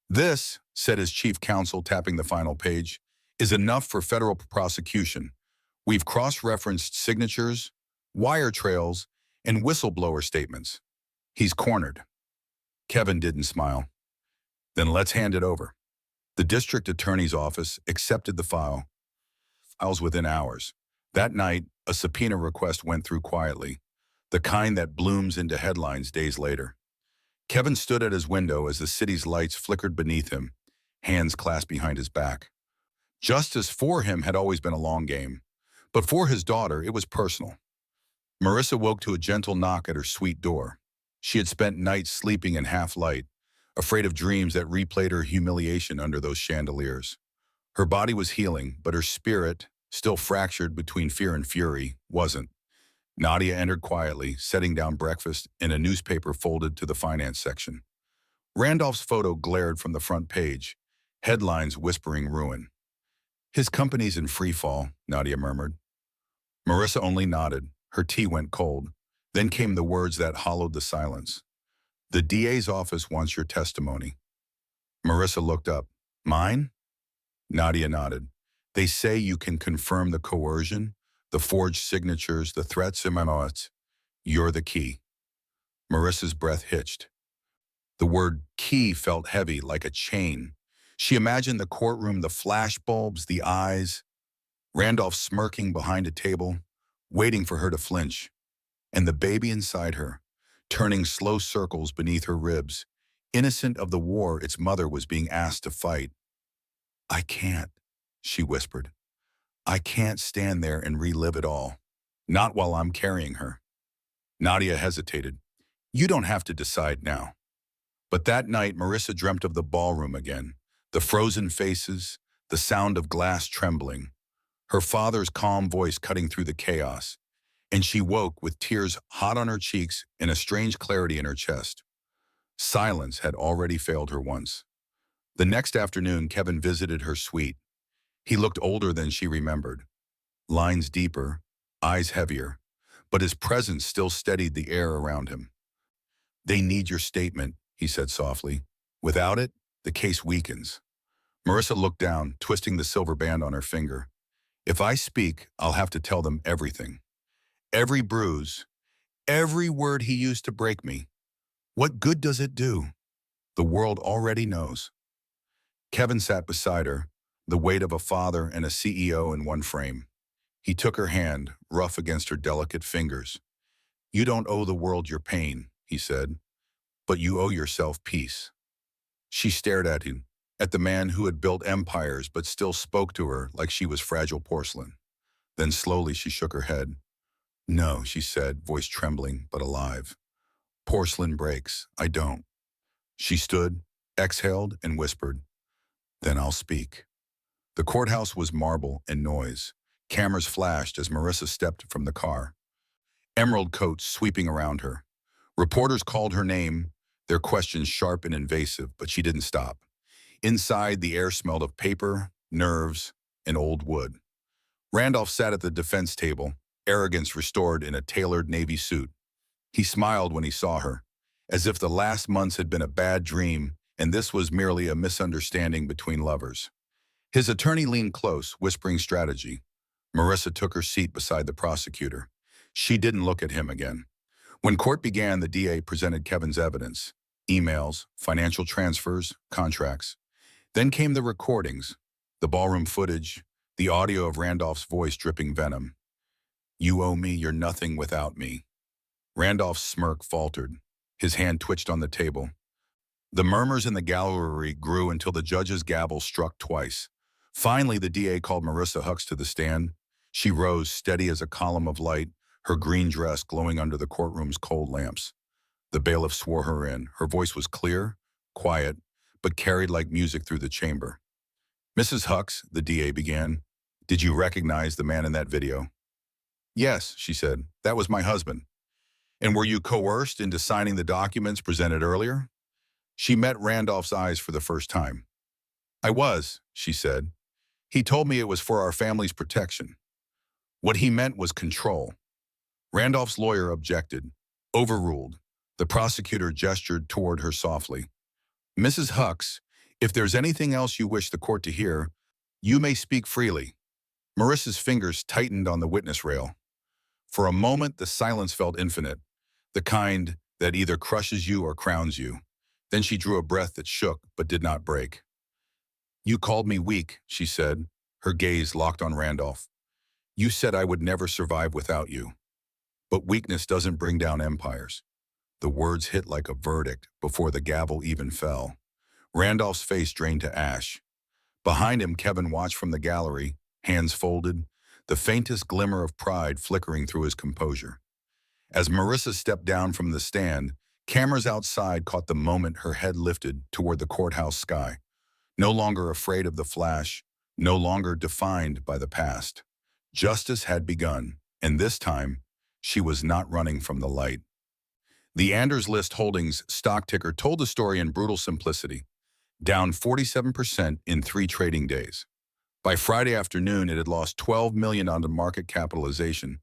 Speaker 1: "This," said his chief counsel, tapping the final page, "is enough for federal prosecution. We've cross-referenced signatures, wire trails, and whistleblower statements." He's cornered. Kevin didn't smile. "Then let's hand it over." The district attorney's office accepted the files within hours. That night, a subpoena request went through quietly, the kind that blooms into headlines days later. Kevin stood at his window as the city's lights flickered beneath him, hands clasped behind his back. Justice for him had always been a long game, but for his daughter, it was personal. Marissa woke to a gentle knock at her suite door. She had spent nights sleeping in half-light, afraid of dreams that replayed her humiliation under those chandeliers. Her body was healing, but her spirit, still fractured between fear and fury, wasn't. Nadia entered quietly, setting down breakfast in a newspaper folded to the finance section. Randolph's photo glared from the front page, headlines whispering ruin. "His company's in free fall," Nadia murmured. Marissa only nodded. Her tea went cold. Then came the words that hollowed the silence. "The DA's office wants your testimony." Marissa looked up. "Mine?" Nadia nodded. "They say you can confirm the coercion, the forged signatures, the threats and memos. You're the key." Marissa's breath hitched. The word key felt heavy, like a chain. She imagined the courtroom, the flashbulbs, the eyes, Randolph smirking behind a table, waiting for her to flinch, and the baby inside her, turning slow circles beneath her ribs, innocent of the war its mother was being asked to fight. "I can't," she whispered. "I can't stand there and relive it all. Not while I'm carrying her." Nadia hesitated. "You don't have to decide now." But that night, Marissa dreamt of the ballroom again, the frozen faces, the sound of glass trembling, her father's calm voice cutting through the chaos, and she woke with tears hot on her cheeks and a strange clarity in her chest. Silence had already failed her once. The next afternoon, Kevin visited her suite. He looked older than she remembered, lines deeper, eyes heavier, but his presence still steadied the air around him. "They need your statement," he said softly. "Without it, the case weakens." Marissa looked down, twisting the silver band on her finger. "If I speak, I'll have to tell them everything. Every bruise, every word he used to break me. What good does it do? The world already knows." Kevin sat beside her, the weight of a father and a CEO in one frame. He took her hand, rough against her delicate fingers. "You don't owe the world your pain," he said, "but you owe yourself peace." She stared at him, at the man who had built empires but still spoke to her like she was fragile porcelain. Then slowly she shook her head. "No," she said, voice trembling but alive. "Porcelain breaks. I don't." She stood, exhaled, and whispered, "Then I'll speak." The courthouse was marble and noise. Cameras flashed as Marissa stepped from the car, emerald coats sweeping around her. Reporters called her name, their questions sharp and invasive, but she didn't stop. Inside, the air smelled of paper, nerves, and old wood. Randolph sat at the defense table, arrogance restored in a tailored navy suit. He smiled when he saw her, as if the last months had been a bad dream and this was merely a misunderstanding between lovers. His attorney leaned close, whispering strategy. Marissa took her seat beside the prosecutor. She didn't look at him again. When court began, the DA presented Kevin's evidence: emails, financial transfers, contracts. Then came the recordings, the ballroom footage, the audio of Randolph's voice dripping venom. "You owe me, you're nothing without me." Randolph's smirk faltered. His hand twitched on the table. The murmurs in the gallery grew until the judge's gavel struck twice. Finally, the DA called Marissa Hucks to the stand. She rose, steady as a column of light, her green dress glowing under the courtroom's cold lamps. The bailiff swore her in. Her voice was clear, quiet, but carried like music through the chamber. "Mrs. Hux," the DA began, "did you recognize the man in that video?" "Yes," she said, "that was my husband." "And were you coerced into signing the documents presented earlier?" She met Randolph's eyes for the first time. "I was," she said. "He told me it was for our family's protection." What he meant was control. Randolph's lawyer objected. Overruled. The prosecutor gestured toward her softly. "Mrs. Hux, if there's anything else you wish the court to hear, you may speak freely." Marissa's fingers tightened on the witness rail. For a moment, the silence felt infinite, the kind that either crushes you or crowns you. Then she drew a breath that shook but did not break. "You called me weak," she said, her gaze locked on Randolph. "You said I would never survive without you. But weakness doesn't bring down empires." The words hit like a verdict before the gavel even fell. Randolph's face drained to ash. Behind him, Kevin watched from the gallery, hands folded, the faintest glimmer of pride flickering through his composure. As Marissa stepped down from the stand, cameras outside caught the moment her head lifted toward the courthouse sky. No longer afraid of the flash, no longer defined by the past. Justice had begun, and this time, she was not running from the light. The Anders List Holdings stock ticker told the story in brutal simplicity, down 47% in 3 trading days. By Friday afternoon, it had lost $12 million on the market capitalization,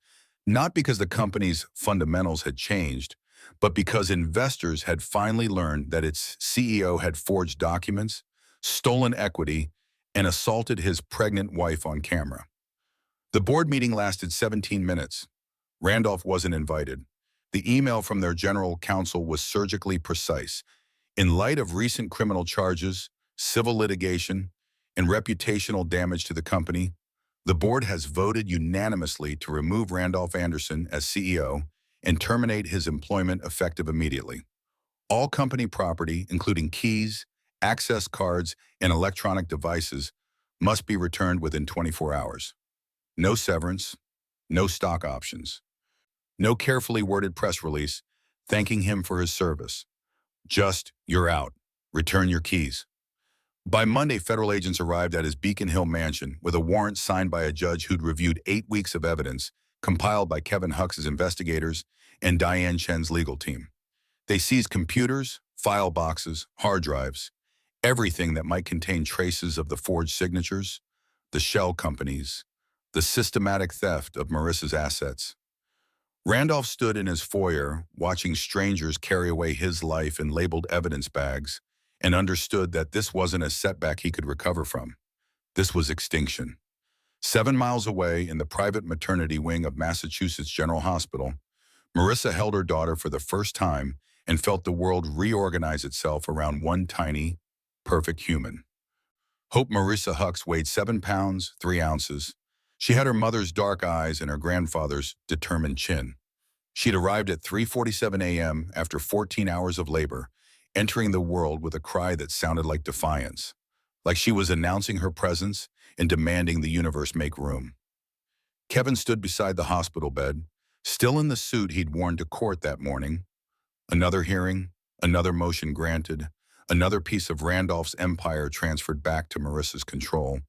Speaker 1: not because the company's fundamentals had changed, but because investors had finally learned that its CEO had forged documents, stolen equity, and assaulted his pregnant wife on camera. The board meeting lasted 17 minutes. Randolph wasn't invited. The email from their general counsel was surgically precise. In light of recent criminal charges, civil litigation, and reputational damage to the company, the board has voted unanimously to remove Randolph Anderson as CEO and terminate his employment effective immediately. All company property, including keys, access cards, and electronic devices, must be returned within 24 hours. No severance, no stock options. No carefully worded press release thanking him for his service. Just, "You're out. Return your keys." By Monday, federal agents arrived at his Beacon Hill mansion with a warrant signed by a judge who'd reviewed 8 weeks of evidence compiled by Kevin Hux's investigators and Diane Chen's legal team. They seized computers, file boxes, hard drives, everything that might contain traces of the forged signatures, the shell companies, the systematic theft of Marissa's assets. Randolph stood in his foyer, watching strangers carry away his life in labeled evidence bags, and understood that this wasn't a setback he could recover from. This was extinction. 7 miles away, in the private maternity wing of Massachusetts General Hospital, Marissa held her daughter for the first time and felt the world reorganize itself around one tiny, perfect human. Hope Marissa Hux weighed 7 pounds, 3 ounces. She had her mother's dark eyes and her grandfather's determined chin. She'd arrived at 3:47 a.m. after 14 hours of labor, entering the world with a cry that sounded like defiance, like she was announcing her presence and demanding the universe make room. Kevin stood beside the hospital bed, still in the suit he'd worn to court that morning. Another hearing, another motion granted, another piece of Randolph's empire transferred back to Marissa's control,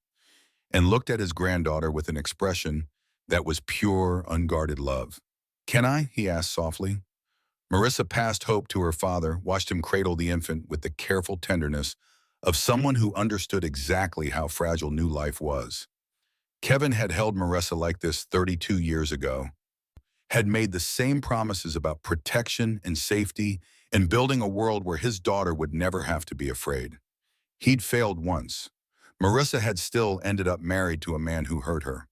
Speaker 1: and looked at his granddaughter with an expression that was pure, unguarded love. "Can I?" he asked softly. Marissa passed Hope to her father, watched him cradle the infant with the careful tenderness of someone who understood exactly how fragile new life was. Kevin had held Marissa like this 32 years ago, had made the same promises about protection and safety and building a world where his daughter would never have to be afraid. He'd failed once. Marissa had still ended up married to a man who hurt her.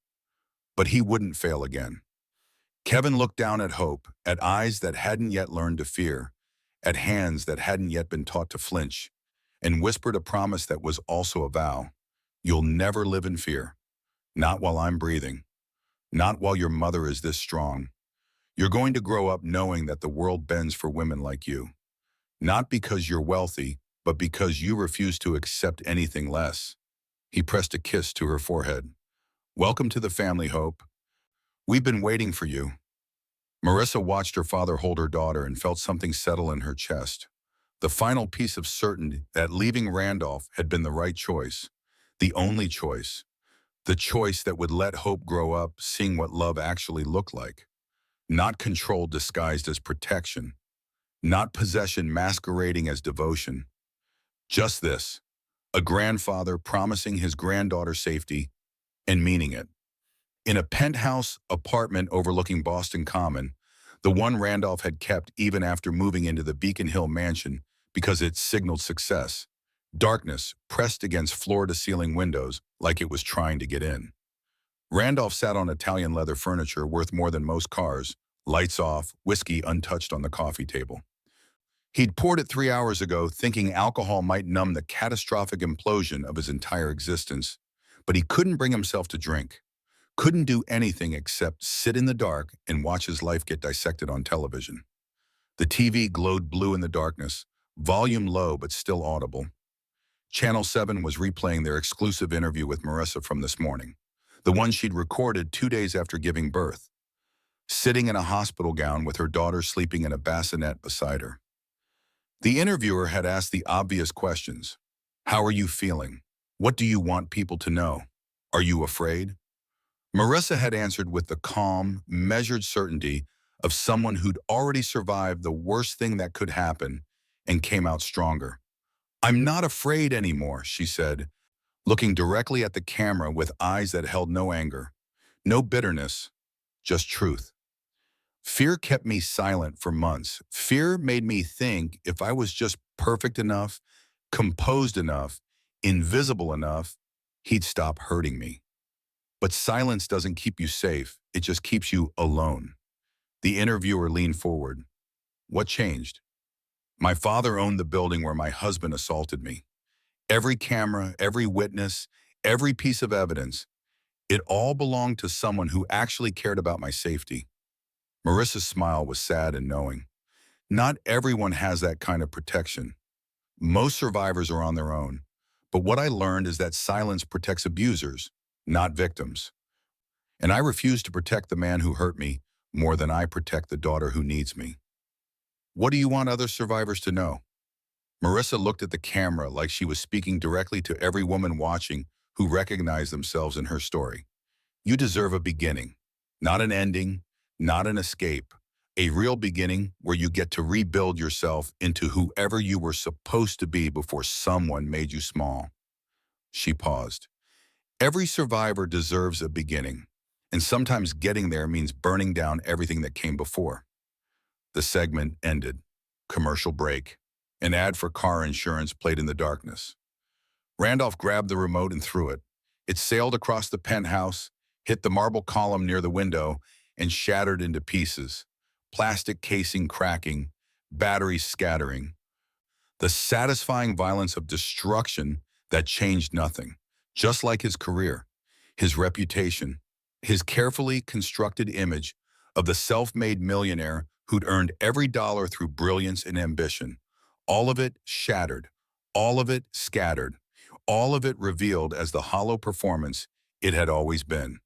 Speaker 1: But he wouldn't fail again. Kevin looked down at Hope, at eyes that hadn't yet learned to fear, at hands that hadn't yet been taught to flinch, and whispered a promise that was also a vow. "You'll never live in fear. Not while I'm breathing. Not while your mother is this strong. You're going to grow up knowing that the world bends for women like you. Not because you're wealthy, but because you refuse to accept anything less." He pressed a kiss to her forehead. "Welcome to the family, Hope. We've been waiting for you." Marissa watched her father hold her daughter and felt something settle in her chest. The final piece of certainty that leaving Randolph had been the right choice, the only choice, the choice that would let Hope grow up seeing what love actually looked like. Not control disguised as protection, not possession masquerading as devotion. Just this, a grandfather promising his granddaughter safety and meaning it. In a penthouse apartment overlooking Boston Common, the one Randolph had kept even after moving into the Beacon Hill mansion because it signaled success. Darkness pressed against floor-to-ceiling windows like it was trying to get in. Randolph sat on Italian leather furniture worth more than most cars, lights off, whiskey untouched on the coffee table. He'd poured it 3 hours ago, thinking alcohol might numb the catastrophic implosion of his entire existence, but he couldn't bring himself to drink. Couldn't do anything except sit in the dark and watch his life get dissected on television. The TV glowed blue in the darkness, volume low but still audible. Channel 7 was replaying their exclusive interview with Marissa from this morning, the one she'd recorded 2 days after giving birth, sitting in a hospital gown with her daughter sleeping in a bassinet beside her. The interviewer had asked the obvious questions. How are you feeling? What do you want people to know? Are you afraid? Marissa had answered with the calm, measured certainty of someone who'd already survived the worst thing that could happen and came out stronger. I'm not afraid anymore, she said, looking directly at the camera with eyes that held no anger, no bitterness, just truth. Fear kept me silent for months. Fear made me think if I was just perfect enough, composed enough, invisible enough, he'd stop hurting me. But silence doesn't keep you safe. It just keeps you alone. The interviewer leaned forward. What changed? My father owned the building where my husband assaulted me. Every camera, every witness, every piece of evidence, it all belonged to someone who actually cared about my safety. Marissa's smile was sad and knowing. Not everyone has that kind of protection. Most survivors are on their own. But what I learned is that silence protects abusers, not victims. And I refuse to protect the man who hurt me more than I protect the daughter who needs me. What do you want other survivors to know? Marissa looked at the camera like she was speaking directly to every woman watching who recognized themselves in her story. You deserve a beginning, not an ending, not an escape, a real beginning where you get to rebuild yourself into whoever you were supposed to be before someone made you small. She paused. Every survivor deserves a beginning, and sometimes getting there means burning down everything that came before. The segment ended. Commercial break. An ad for car insurance played in the darkness. Randolph grabbed the remote and threw it. It sailed across the penthouse, hit the marble column near the window, and shattered into pieces. Plastic casing cracking, batteries scattering. The satisfying violence of destruction that changed nothing. Just like his career, his reputation, his carefully constructed image of the self-made millionaire who'd earned every dollar through brilliance and ambition. All of it shattered, all of it scattered, all of it revealed as the hollow performance it had always been.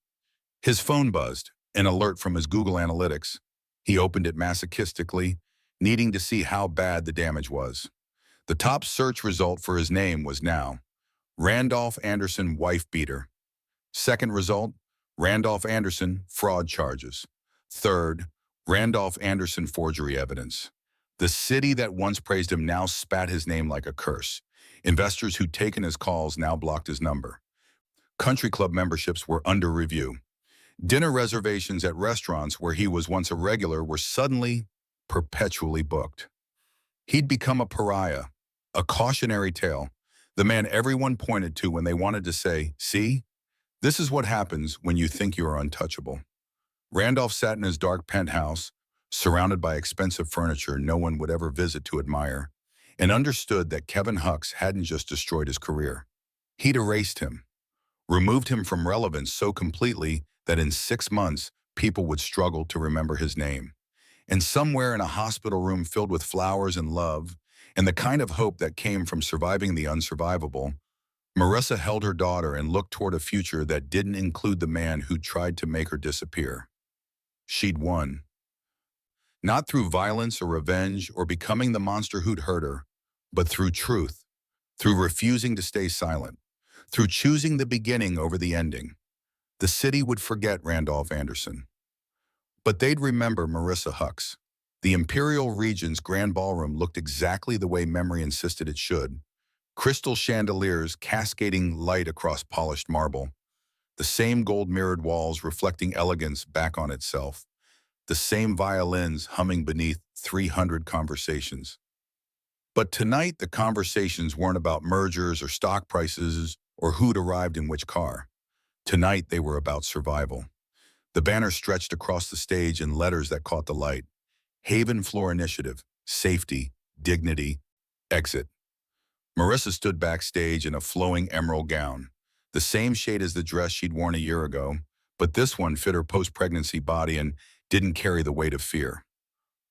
Speaker 1: His phone buzzed, an alert from his Google Analytics. He opened it masochistically, needing to see how bad the damage was. The top search result for his name was now Randolph Anderson wife beater. Second result, Randolph Anderson fraud charges. Third, Randolph Anderson forgery evidence. The city that once praised him now spat his name like a curse. Investors who'd taken his calls now blocked his number. Country club memberships were under review. Dinner reservations at restaurants where he was once a regular were suddenly, perpetually booked. He'd become a pariah, a cautionary tale, the man everyone pointed to when they wanted to say, see, this is what happens when you think you are untouchable. Randolph sat in his dark penthouse, surrounded by expensive furniture no one would ever visit to admire, and understood that Kevin Hux hadn't just destroyed his career. He'd erased him, removed him from relevance so completely that in 6 months, people would struggle to remember his name. And somewhere in a hospital room filled with flowers and love, and the kind of hope that came from surviving the unsurvivable, Marissa held her daughter and looked toward a future that didn't include the man who tried to make her disappear. She'd won. Not through violence or revenge or becoming the monster who'd hurt her, but through truth, through refusing to stay silent, through choosing the beginning over the ending. The city would forget Randolph Anderson, but they'd remember Marissa Hux. The Imperial Regent's Grand Ballroom looked exactly the way memory insisted it should. Crystal chandeliers cascading light across polished marble, the same gold-mirrored walls reflecting elegance back on itself, the same violins humming beneath 300 conversations. But tonight, the conversations weren't about mergers or stock prices or who'd arrived in which car. Tonight, they were about survival. The banner stretched across the stage in letters that caught the light. Haven Floor Initiative, safety, dignity, exit. Marissa stood backstage in a flowing emerald gown, the same shade as the dress she'd worn a year ago, but this one fit her post-pregnancy body and didn't carry the weight of fear.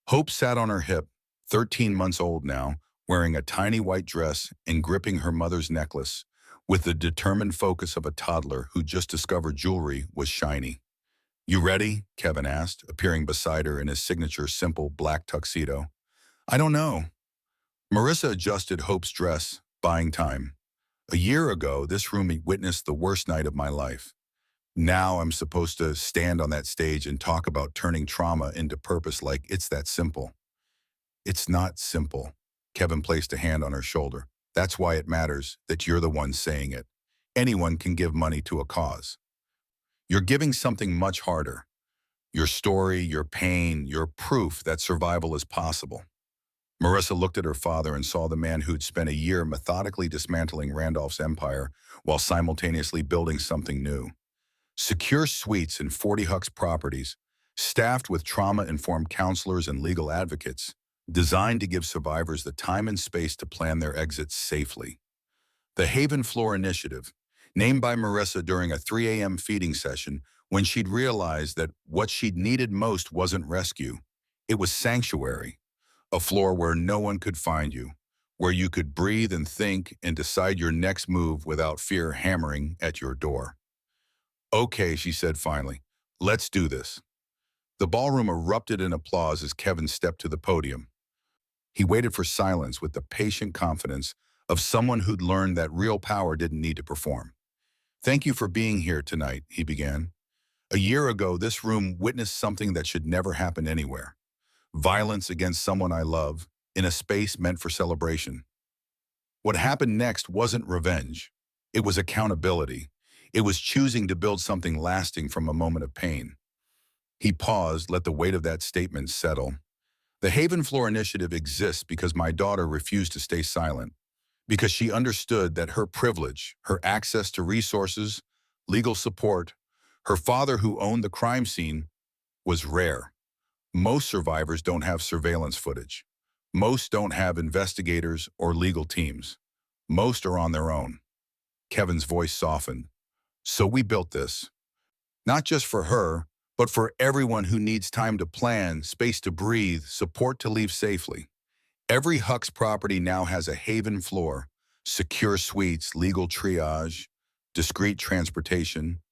Speaker 1: Hope sat on her hip, 13 months old now, wearing a tiny white dress and gripping her mother's necklace, with the determined focus of a toddler who just discovered jewelry was shiny. "You ready?" Kevin asked, appearing beside her in his signature simple black tuxedo. "I don't know." Marissa adjusted Hope's dress, buying time. "A year ago, this room witnessed the worst night of my life. Now I'm supposed to stand on that stage and talk about turning trauma into purpose like it's that simple." "It's not simple." Kevin placed a hand on her shoulder. "That's why it matters that you're the one saying it. Anyone can give money to a cause. You're giving something much harder. Your story, your pain, your proof that survival is possible." Marissa looked at her father and saw the man who'd spent a year methodically dismantling Randolph's empire while simultaneously building something new. Secure suites in 40 Hux properties, staffed with trauma-informed counselors and legal advocates, designed to give survivors the time and space to plan their exits safely. The Haven Floor Initiative, named by Marissa during a 3 a.m. feeding session when she'd realized that what she'd needed most wasn't rescue, it was sanctuary, a floor where no one could find you, where you could breathe and think and decide your next move without fear hammering at your door. "Okay," she said finally, "let's do this." The ballroom erupted in applause as Kevin stepped to the podium. He waited for silence with the patient confidence of someone who'd learned that real power didn't need to perform. "Thank you for being here tonight," he began. "A year ago, this room witnessed something that should never happen anywhere. Violence against someone I love, in a space meant for celebration. What happened next wasn't revenge. It was accountability. It was choosing to build something lasting from a moment of pain." He paused, let the weight of that statement settle. "The Haven Floor Initiative exists because my daughter refused to stay silent, because she understood that her privilege, her access to resources, legal support, her father who owned the crime scene, was rare. Most survivors don't have surveillance footage. Most don't have investigators or legal teams. Most are on their own." Kevin's voice softened. "So we built this, not just for her, but for everyone who needs time to plan, space to breathe, support to leave safely. Every Hux property now has a Haven floor, secure suites, legal triage, discreet transportation.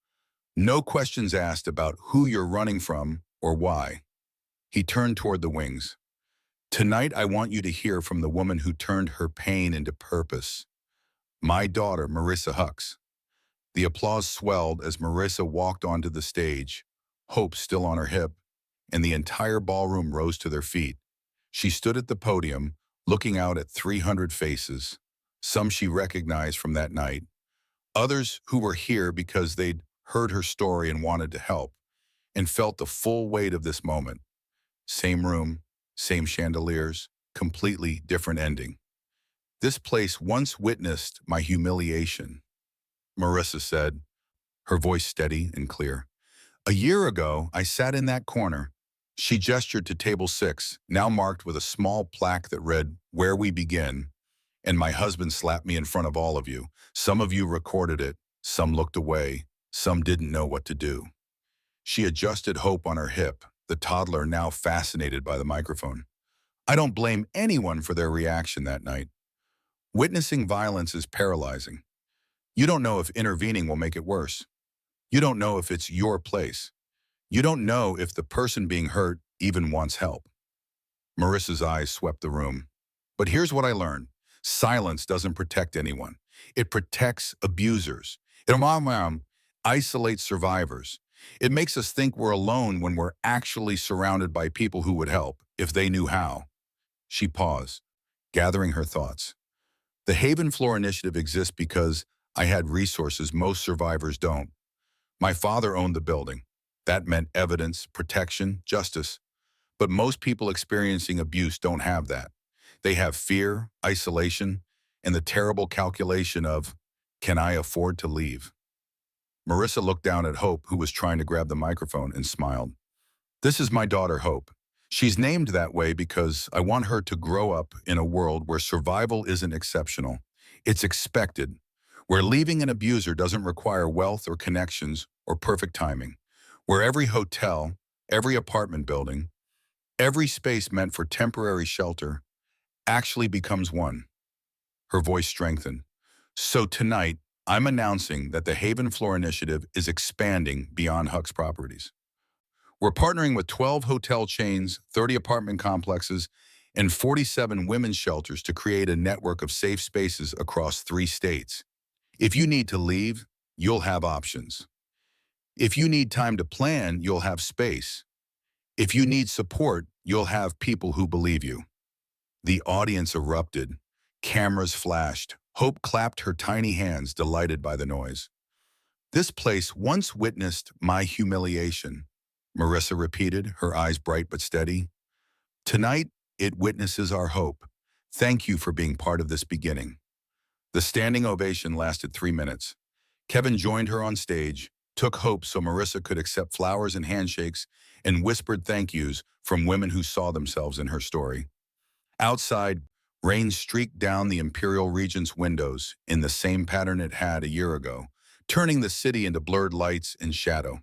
Speaker 1: No questions asked about who you're running from or why." He turned toward the wings. "Tonight, I want you to hear from the woman who turned her pain into purpose. My daughter, Marissa Hux." The applause swelled as Marissa walked onto the stage, Hope still on her hip, and the entire ballroom rose to their feet. She stood at the podium, looking out at 300 faces, some she recognized from that night, others who were here because they'd heard her story and wanted to help, and felt the full weight of this moment. Same room, same chandeliers, completely different ending. "This place once witnessed my humiliation," Marissa said, her voice steady and clear. "A year ago, I sat in that corner." She gestured to table 6, now marked with a small plaque that read, "Where we begin," and my husband slapped me in front of all of you. Some of you recorded it, some looked away, some didn't know what to do. She adjusted Hope on her hip, the toddler now fascinated by the microphone. "I don't blame anyone for their reaction that night. Witnessing violence is paralyzing. You don't know if intervening will make it worse. You don't know if it's your place. You don't know if the person being hurt even wants help. Marissa's eyes swept the room. But here's what I learned. Silence doesn't protect anyone. It protects abusers. It isolates survivors. It makes us think we're alone when we're actually surrounded by people who would help, if they knew how. She paused, gathering her thoughts. The Haven Floor Initiative exists because I had resources most survivors don't. My father owned the building. That meant evidence, protection, justice. But most people experiencing abuse don't have that. They have fear, isolation, and the terrible calculation of, can I afford to leave? Marissa looked down at Hope, who was trying to grab the microphone, and smiled. This is my daughter, Hope. She's named that way because I want her to grow up in a world where survival isn't exceptional. It's expected, where leaving an abuser doesn't require wealth or connections or perfect timing, where every hotel, every apartment building, every space meant for temporary shelter actually becomes one. Her voice strengthened. So tonight, I'm announcing that the Haven Floor Initiative is expanding beyond Huck's properties. We're partnering with 12 hotel chains, 30 apartment complexes, and 47 women's shelters to create a network of safe spaces across 3 states. If you need to leave, you'll have options. If you need time to plan, you'll have space. If you need support, you'll have people who believe you. The audience erupted. Cameras flashed. Hope clapped her tiny hands, delighted by the noise. This place once witnessed my humiliation, Marissa repeated, her eyes bright but steady. Tonight, it witnesses our hope. Thank you for being part of this beginning. The standing ovation lasted 3 minutes. Kevin joined her on stage, took Hope so Marissa could accept flowers and handshakes, and whispered thank yous from women who saw themselves in her story. Outside, rain streaked down the Imperial Regent's windows in the same pattern it had a year ago, turning the city into blurred lights and shadow.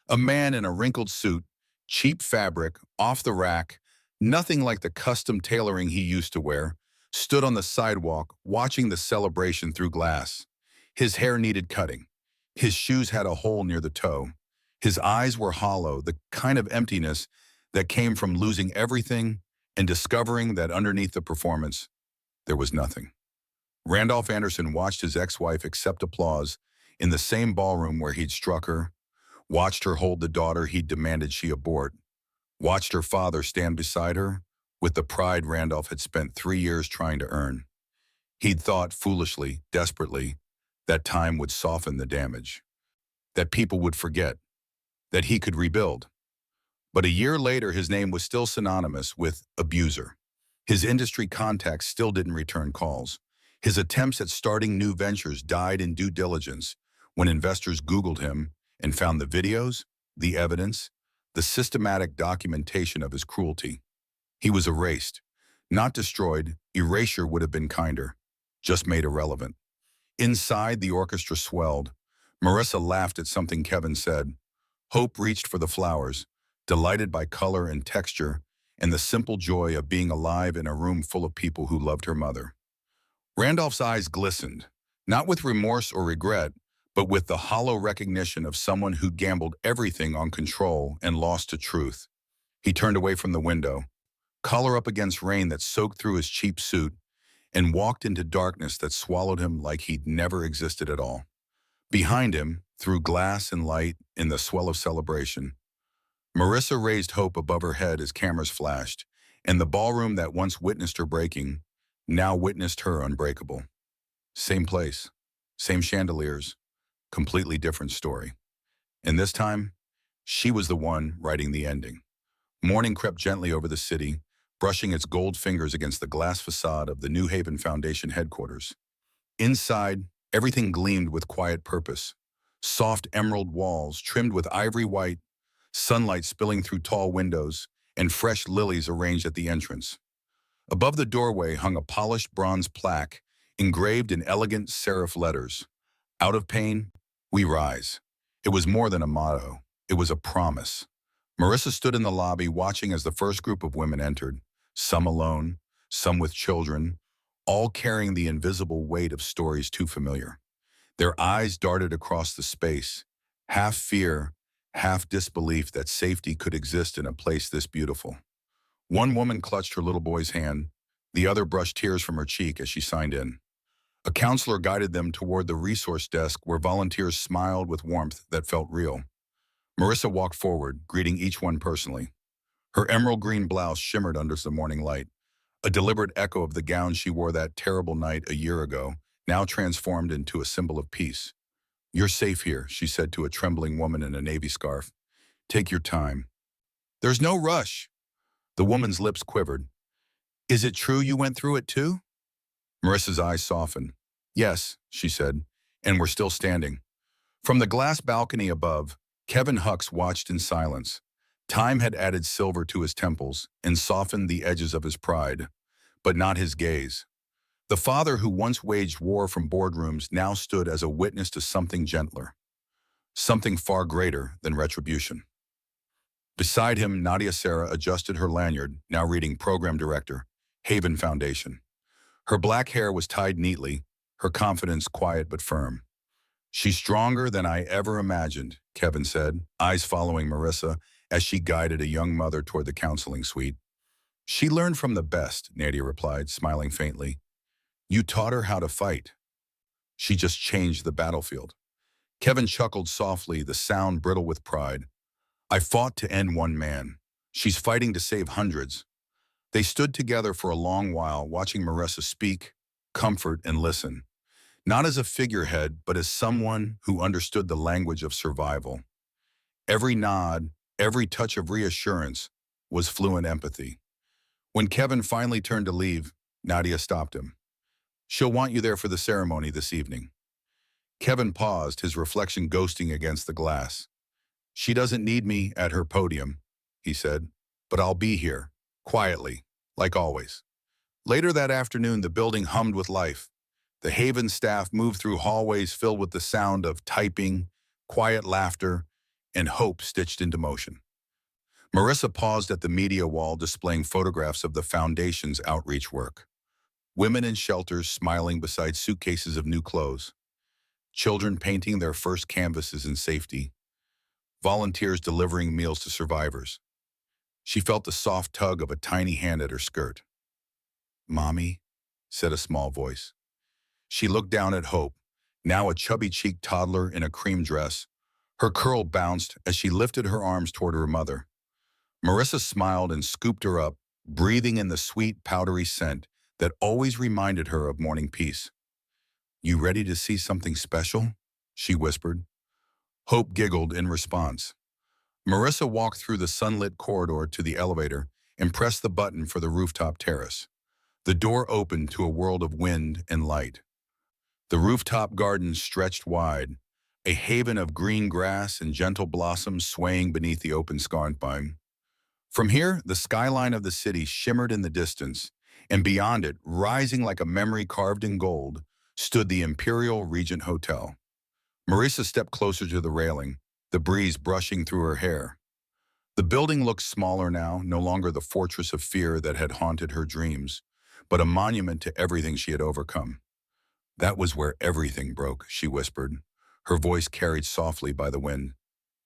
Speaker 1: A man in a wrinkled suit, cheap fabric, off the rack, nothing like the custom tailoring he used to wear, stood on the sidewalk watching the celebration through glass. His hair needed cutting. His shoes had a hole near the toe. His eyes were hollow, the kind of emptiness that came from losing everything and discovering that underneath the performance, there was nothing. Randolph Anderson watched his ex-wife accept applause in the same ballroom where he'd struck her, watched her hold the daughter he'd demanded she abort, watched her father stand beside her with the pride Randolph had spent 3 years trying to earn. He'd thought foolishly, desperately, that time would soften the damage, that people would forget, that he could rebuild. But a year later, his name was still synonymous with abuser. His industry contacts still didn't return calls. His attempts at starting new ventures died in due diligence when investors Googled him and found the videos, the evidence, the systematic documentation of his cruelty. He was erased. Not destroyed, erasure would have been kinder, just made irrelevant. Inside, the orchestra swelled. Marissa laughed at something Kevin said. Hope reached for the flowers, delighted by color and texture and the simple joy of being alive in a room full of people who loved her mother. Randolph's eyes glistened, not with remorse or regret, but with the hollow recognition of someone who'd gambled everything on control and lost to truth. He turned away from the window, collar up against rain that soaked through his cheap suit, and walked into darkness that swallowed him like he'd never existed at all. Behind him, through glass and light in the swell of celebration, Marissa raised Hope above her head as cameras flashed, and the ballroom that once witnessed her breaking now witnessed her unbreakable. Same place, same chandeliers, completely different story. And this time, she was the one writing the ending. Morning crept gently over the city, brushing its gold fingers against the glass facade of the New Haven Foundation headquarters. Inside, everything gleamed with quiet purpose. Soft emerald walls trimmed with ivory white, sunlight spilling through tall windows, and fresh lilies arranged at the entrance. Above the doorway hung a polished bronze plaque engraved in elegant serif letters. Out of pain, we rise. It was more than a motto. It was a promise. Marissa stood in the lobby watching as the first group of women entered, some alone, some with children, all carrying the invisible weight of stories too familiar. Their eyes darted across the space, half fear, half disbelief that safety could exist in a place this beautiful. One woman clutched her little boy's hand. The other brushed tears from her cheek as she signed in. A counselor guided them toward the resource desk where volunteers smiled with warmth that felt real. Marissa walked forward, greeting each one personally. Her emerald green blouse shimmered under the morning light, a deliberate echo of the gown she wore that terrible night a year ago, now transformed into a symbol of peace. "You're safe here," she said to a trembling woman in a navy scarf. "Take your time." "There's no rush." The woman's lips quivered. "Is it true you went through it too?" Marissa's eyes softened. "Yes," she said, "and we're still standing." From the glass balcony above, Kevin Hux watched in silence. Time had added silver to his temples and softened the edges of his pride, but not his gaze. The father who once waged war from boardrooms now stood as a witness to something gentler, something far greater than retribution. Beside him, Nadia Sarah adjusted her lanyard, now reading Program Director, Haven Foundation. Her black hair was tied neatly, her confidence quiet but firm. "She's stronger than I ever imagined," Kevin said, eyes following Marissa as she guided a young mother toward the counseling suite. "She learned from the best," Nadia replied, smiling faintly. "You taught her how to fight. She just changed the battlefield." Kevin chuckled softly, the sound brittle with pride. "I fought to end one man. She's fighting to save hundreds." They stood together for a long while, watching Marissa speak, comfort, and listen. Not as a figurehead, but as someone who understood the language of survival. Every nod, every touch of reassurance was fluent empathy. When Kevin finally turned to leave, Nadia stopped him. "She'll want you there for the ceremony this evening." Kevin paused, his reflection ghosting against the glass. "She doesn't need me at her podium," he said, "but I'll be here, quietly, like always." Later that afternoon, the building hummed with life. The Haven staff moved through hallways filled with the sound of typing, quiet laughter, and hope stitched into motion. Marissa paused at the media wall displaying photographs of the foundation's outreach work. Women in shelters smiling beside suitcases of new clothes. Children painting their first canvases in safety. Volunteers delivering meals to survivors. She felt the soft tug of a tiny hand at her skirt. "Mommy," said a small voice. She looked down at Hope, now a chubby-cheeked toddler in a cream dress. Her curl bounced as she lifted her arms toward her mother. Marissa smiled and scooped her up, breathing in the sweet, powdery scent that always reminded her of morning peace. "You ready to see something special?" she whispered. Hope giggled in response. Marissa walked through the sunlit corridor to the elevator and pressed the button for the rooftop terrace. The door opened to a world of wind and light. The rooftop garden stretched wide, a haven of green grass and gentle blossoms swaying beneath the open skyline. From here, the skyline of the city shimmered in the distance, and beyond it, rising like a memory carved in gold, stood the Imperial Regent Hotel. Marissa stepped closer to the railing, the breeze brushing through her hair. The building looked smaller now, no longer the fortress of fear that had haunted her dreams, but a monument to everything she had overcome. "That was where everything broke," she whispered, her voice carried softly by the wind.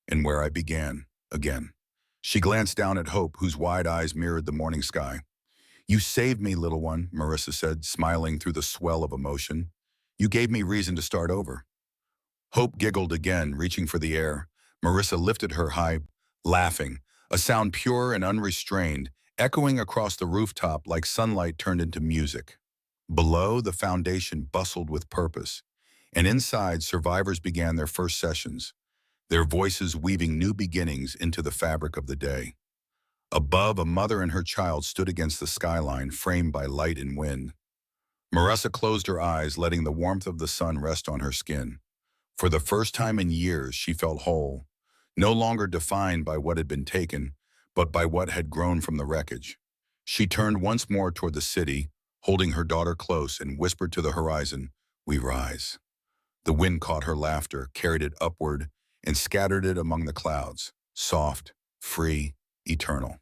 Speaker 1: "And where I began, again." She glanced down at Hope, whose wide eyes mirrored the morning sky. "You saved me, little one," Marissa said, smiling through the swell of emotion. "You gave me reason to start over." Hope giggled again, reaching for the air. Marissa lifted her high, laughing, a sound pure and unrestrained, echoing across the rooftop like sunlight turned into music. Below, the foundation bustled with purpose, and inside, survivors began their first sessions, their voices weaving new beginnings into the fabric of the day. Above, a mother and her child stood against the skyline, framed by light and wind. Marissa closed her eyes, letting the warmth of the sun rest on her skin. For the first time in years, she felt whole, no longer defined by what had been taken, but by what had grown from the wreckage. She turned once more toward the city, holding her daughter close, and whispered to the horizon, "We rise." The wind caught her laughter, carried it upward, and scattered it among the clouds, soft, free, eternal.